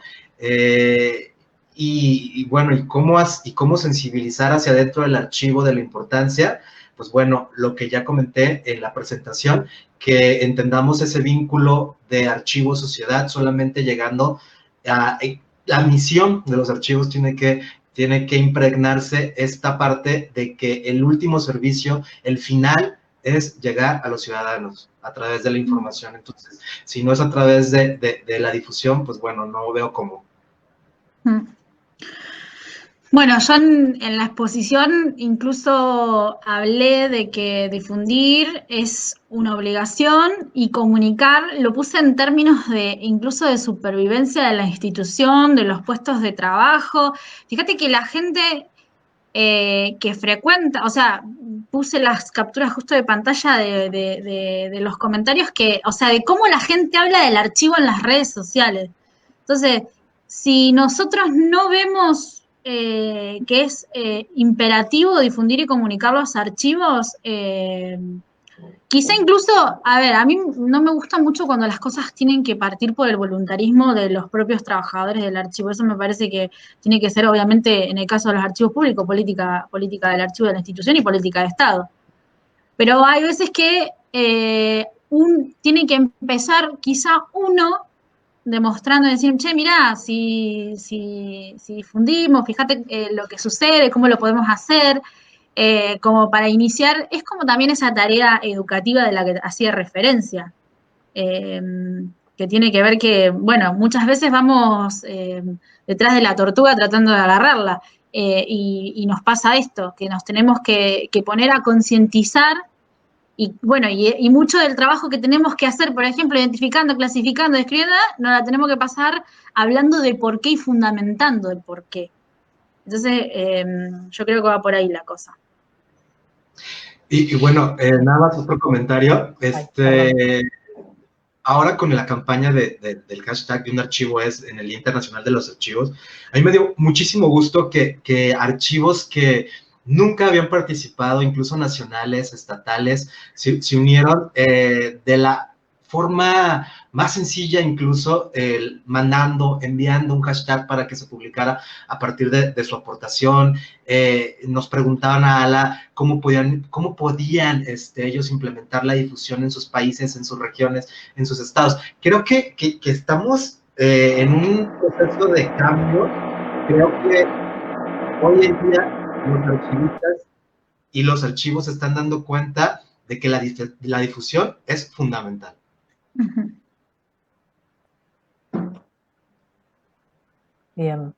C: Y bueno, ¿y cómo sensibilizar hacia dentro del archivo de la importancia? Pues bueno, lo que ya comenté en la presentación, que entendamos ese vínculo de archivo-sociedad solamente llegando a la misión de los archivos tiene que impregnarse esta parte de que el último servicio, el final, es llegar a los ciudadanos a través de la información. Entonces, si no es a través de la difusión, pues bueno, no veo cómo.
B: Bueno, yo en la exposición incluso hablé de que difundir es una obligación y comunicar, lo puse en términos de incluso de supervivencia de la institución, de los puestos de trabajo. Fíjate que la gente que frecuenta, o sea, puse las capturas justo de pantalla de los comentarios que, o sea, de cómo la gente habla del archivo en las redes sociales. Entonces, si nosotros no vemos que es imperativo difundir y comunicar los archivos, quizá incluso, a ver, a mí no me gusta mucho cuando las cosas tienen que partir por el voluntarismo de los propios trabajadores del archivo. Eso me parece que tiene que ser, obviamente, en el caso de los archivos públicos, política del archivo de la institución y política de Estado. Pero hay veces que tiene que empezar quizá uno demostrando, decir, che, mirá, si difundimos, fíjate lo que sucede, cómo lo podemos hacer, como para iniciar, es como también esa tarea educativa de la que hacía referencia, que tiene que ver que, bueno, muchas veces vamos detrás de la tortuga tratando de agarrarla, y nos pasa esto, que nos tenemos que poner a concientizar. Y bueno, y mucho del trabajo que tenemos que hacer, por ejemplo, identificando, clasificando, describiendo, nos la tenemos que pasar hablando de por qué y fundamentando el por qué. Entonces, yo creo que va por ahí la cosa.
C: Y bueno, nada más otro comentario. Ahora con la campaña del hashtag de un archivo es en el Día Internacional de los Archivos, a mí me dio muchísimo gusto que archivos que nunca habían participado, incluso nacionales, estatales, se unieron de la forma más sencilla, incluso enviando un hashtag para que se publicara a partir de su aportación. Nos preguntaban a ALA cómo podían ellos implementar la difusión en sus países, en sus regiones, en sus estados. Creo que estamos en un proceso de cambio. Creo que hoy en día los archivistas y los archivos se están dando cuenta de que la difusión es fundamental.
A: Bien.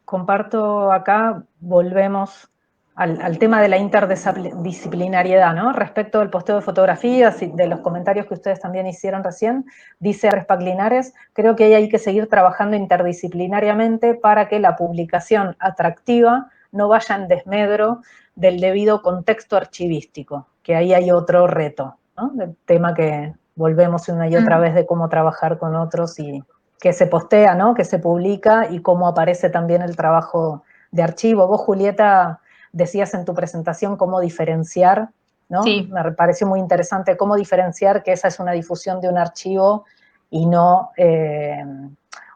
A: Comparto acá, volvemos al tema de la interdisciplinariedad, ¿no? Respecto del posteo de fotografías y de los comentarios que ustedes también hicieron recién, dice Respac Linares, creo que hay que seguir trabajando interdisciplinariamente para que la publicación atractiva no vaya en desmedro del debido contexto archivístico, que ahí hay otro reto, ¿no? El tema que volvemos una y otra vez de cómo trabajar con otros y que se postea, ¿no? Que se publica y cómo aparece también el trabajo de archivo. Vos, Julieta, decías en tu presentación cómo diferenciar, ¿no? Sí. Me pareció muy interesante cómo diferenciar que esa es una difusión de un archivo y no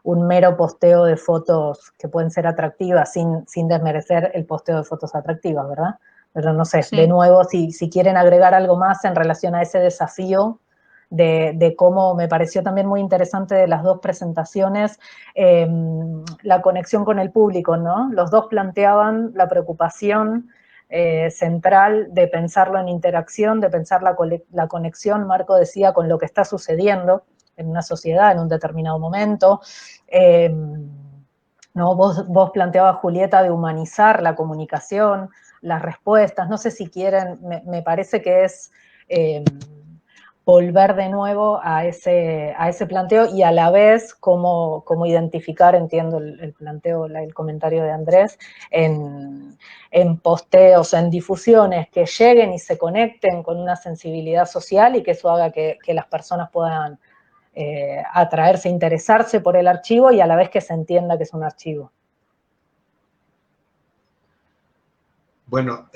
A: un mero posteo de fotos que pueden ser atractivas sin desmerecer el posteo de fotos atractivas, ¿verdad? Pero no sé, sí. De nuevo, si quieren agregar algo más en relación a ese desafío de cómo me pareció también muy interesante de las dos presentaciones, la conexión con el público, ¿no? Los dos planteaban la preocupación central de pensarlo en interacción, de pensar la conexión, Marco decía, con lo que está sucediendo en una sociedad en un determinado momento. ¿No? Vos planteabas, Julieta, de humanizar la comunicación, las respuestas, no sé si quieren, me parece que es volver de nuevo a ese planteo y a la vez cómo identificar, entiendo el planteo, el comentario de Andrés, en posteos, en difusiones que lleguen y se conecten con una sensibilidad social y que eso haga que las personas puedan atraerse, interesarse por el archivo y a la vez que se entienda que es un archivo.
C: Bueno,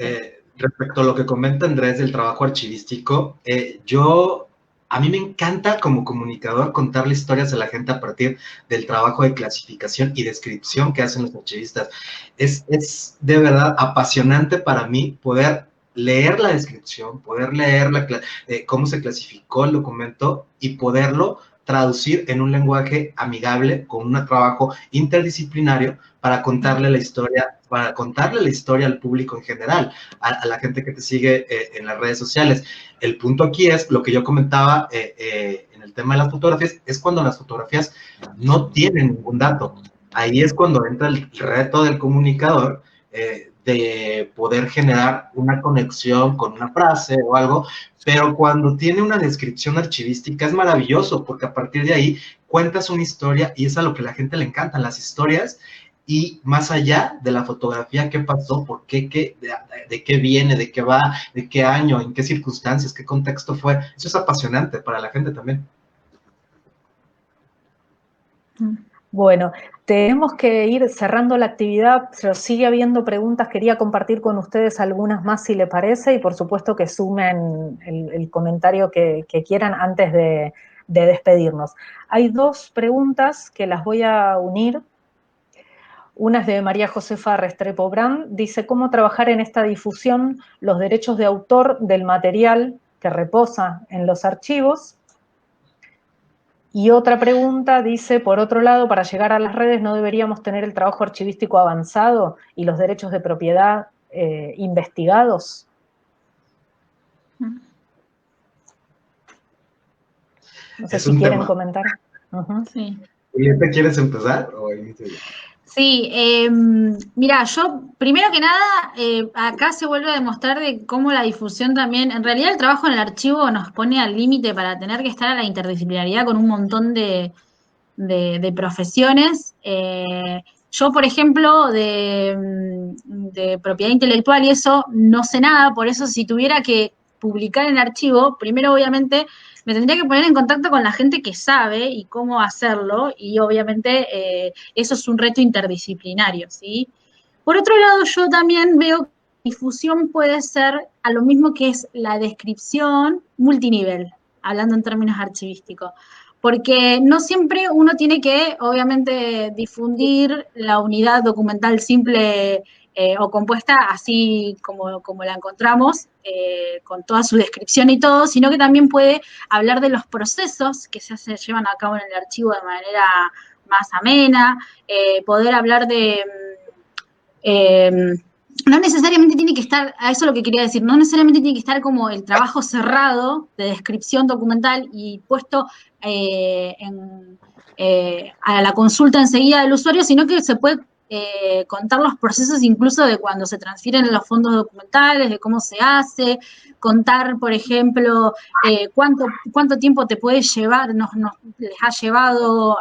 C: respecto a lo que comenta Andrés del trabajo archivístico, a mí me encanta como comunicador contarle historias a la gente a partir del trabajo de clasificación y descripción que hacen los archivistas. Es de verdad apasionante para mí poder leer la descripción, poder leer cómo se clasificó el documento y poderlo traducir en un lenguaje amigable con un trabajo interdisciplinario para contarle la historia al público en general, a la gente que te sigue en las redes sociales. El punto aquí es, lo que yo comentaba en el tema de las fotografías, es cuando las fotografías no tienen ningún dato. Ahí es cuando entra el reto del comunicador de poder generar una conexión con una frase o algo, pero cuando tiene una descripción archivística es maravilloso, porque a partir de ahí cuentas una historia y es a lo que a la gente le encantan las historias. Y más allá de la fotografía, ¿qué pasó? ¿Por qué? ¿De qué viene? ¿De qué va? ¿De qué año? ¿En qué circunstancias? ¿Qué contexto fue? Eso es apasionante para la gente también.
A: Bueno, tenemos que ir cerrando la actividad, pero sigue habiendo preguntas. Quería compartir con ustedes algunas más, si le parece, y por supuesto que sumen el comentario que quieran antes de despedirnos. Hay dos preguntas que las voy a unir. Una es de María Josefa Restrepo Brand, dice, ¿cómo trabajar en esta difusión los derechos de autor del material que reposa en los archivos? Y otra pregunta dice, por otro lado, para llegar a las redes no deberíamos tener el trabajo archivístico avanzado y los derechos de propiedad investigados. No sé si quieren comentar.
B: Sí.
C: ¿Julieta, quieres empezar o inicio yo?
B: Sí, mira, yo primero que nada, acá se vuelve a demostrar de cómo la difusión también, en realidad el trabajo en el archivo nos pone al límite para tener que estar a la interdisciplinaridad con un montón de profesiones. Yo, por ejemplo, de propiedad intelectual y eso, no sé nada, por eso si tuviera que publicar en archivo, primero obviamente me tendría que poner en contacto con la gente que sabe y cómo hacerlo, y obviamente eso es un reto interdisciplinario, ¿sí? Por otro lado, yo también veo que difusión puede ser a lo mismo que es la descripción multinivel, hablando en términos archivísticos, porque no siempre uno tiene que, obviamente, difundir la unidad documental simple o compuesta así como la encontramos, con toda su descripción y todo, sino que también puede hablar de los procesos que se llevan a cabo en el archivo de manera más amena, poder hablar de... no necesariamente tiene que estar, a eso es lo que quería decir, no necesariamente tiene que estar como el trabajo cerrado de descripción documental y puesto a la consulta enseguida del usuario, sino que se puede contar los procesos incluso de cuando se transfieren los fondos documentales, de cómo se hace, contar, por ejemplo, cuánto tiempo te puede llevar, les ha llevado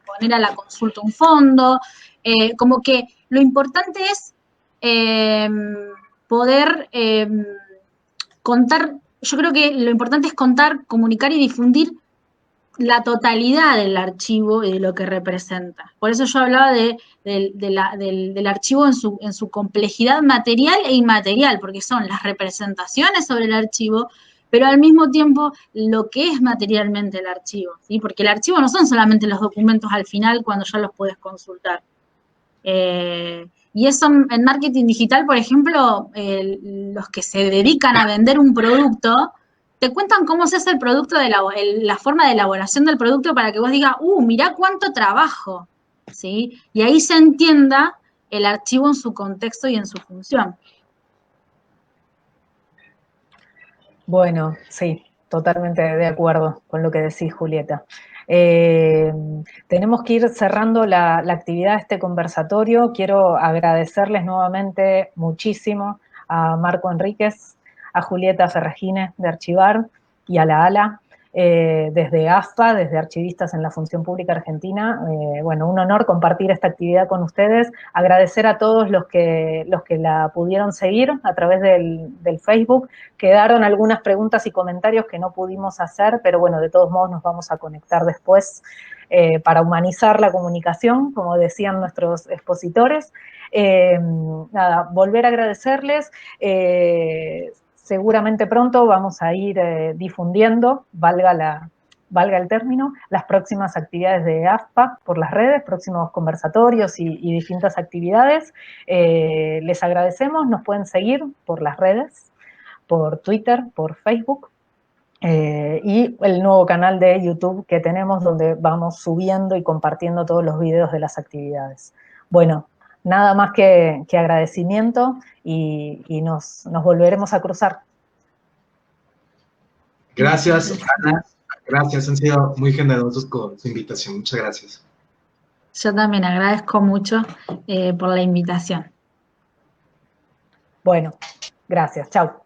B: poner a la consulta un fondo, como que lo importante es poder contar, yo creo que lo importante es contar, comunicar y difundir la totalidad del archivo y de lo que representa. Por eso yo hablaba del archivo en su complejidad material e inmaterial, porque son las representaciones sobre el archivo, pero al mismo tiempo lo que es materialmente el archivo, ¿sí? Porque el archivo no son solamente los documentos al final cuando ya los puedes consultar. Y eso en marketing digital, por ejemplo, los que se dedican a vender un producto, te cuentan cómo se hace el producto, la forma de elaboración del producto para que vos digas, mirá cuánto trabajo, ¿sí? Y ahí se entienda el archivo en su contexto y en su función.
A: Bueno, sí, totalmente de acuerdo con lo que decís, Julieta. Tenemos que ir cerrando la actividad de este conversatorio. Quiero agradecerles nuevamente muchísimo a Marco Enríquez, a Julieta Ferragine de Archivar, y a la ALA, desde AFPA, desde Archivistas en la Función Pública Argentina. Bueno, un honor compartir esta actividad con ustedes, agradecer a todos los que la pudieron seguir a través del Facebook. Quedaron algunas preguntas y comentarios que no pudimos hacer, pero bueno, de todos modos nos vamos a conectar después para humanizar la comunicación, como decían nuestros expositores. Nada, volver a agradecerles. Seguramente pronto vamos a ir difundiendo, valga el término, las próximas actividades de AFPA por las redes, próximos conversatorios y distintas actividades. Les agradecemos, nos pueden seguir por las redes, por Twitter, por Facebook, y el nuevo canal de YouTube que tenemos, donde vamos subiendo y compartiendo todos los videos de las actividades. Bueno, nada más que agradecimiento y nos volveremos a cruzar.
C: Gracias, Ana. Gracias, han sido muy generosos con su invitación. Muchas gracias.
B: Yo también agradezco mucho por la invitación.
A: Bueno, gracias. Chau.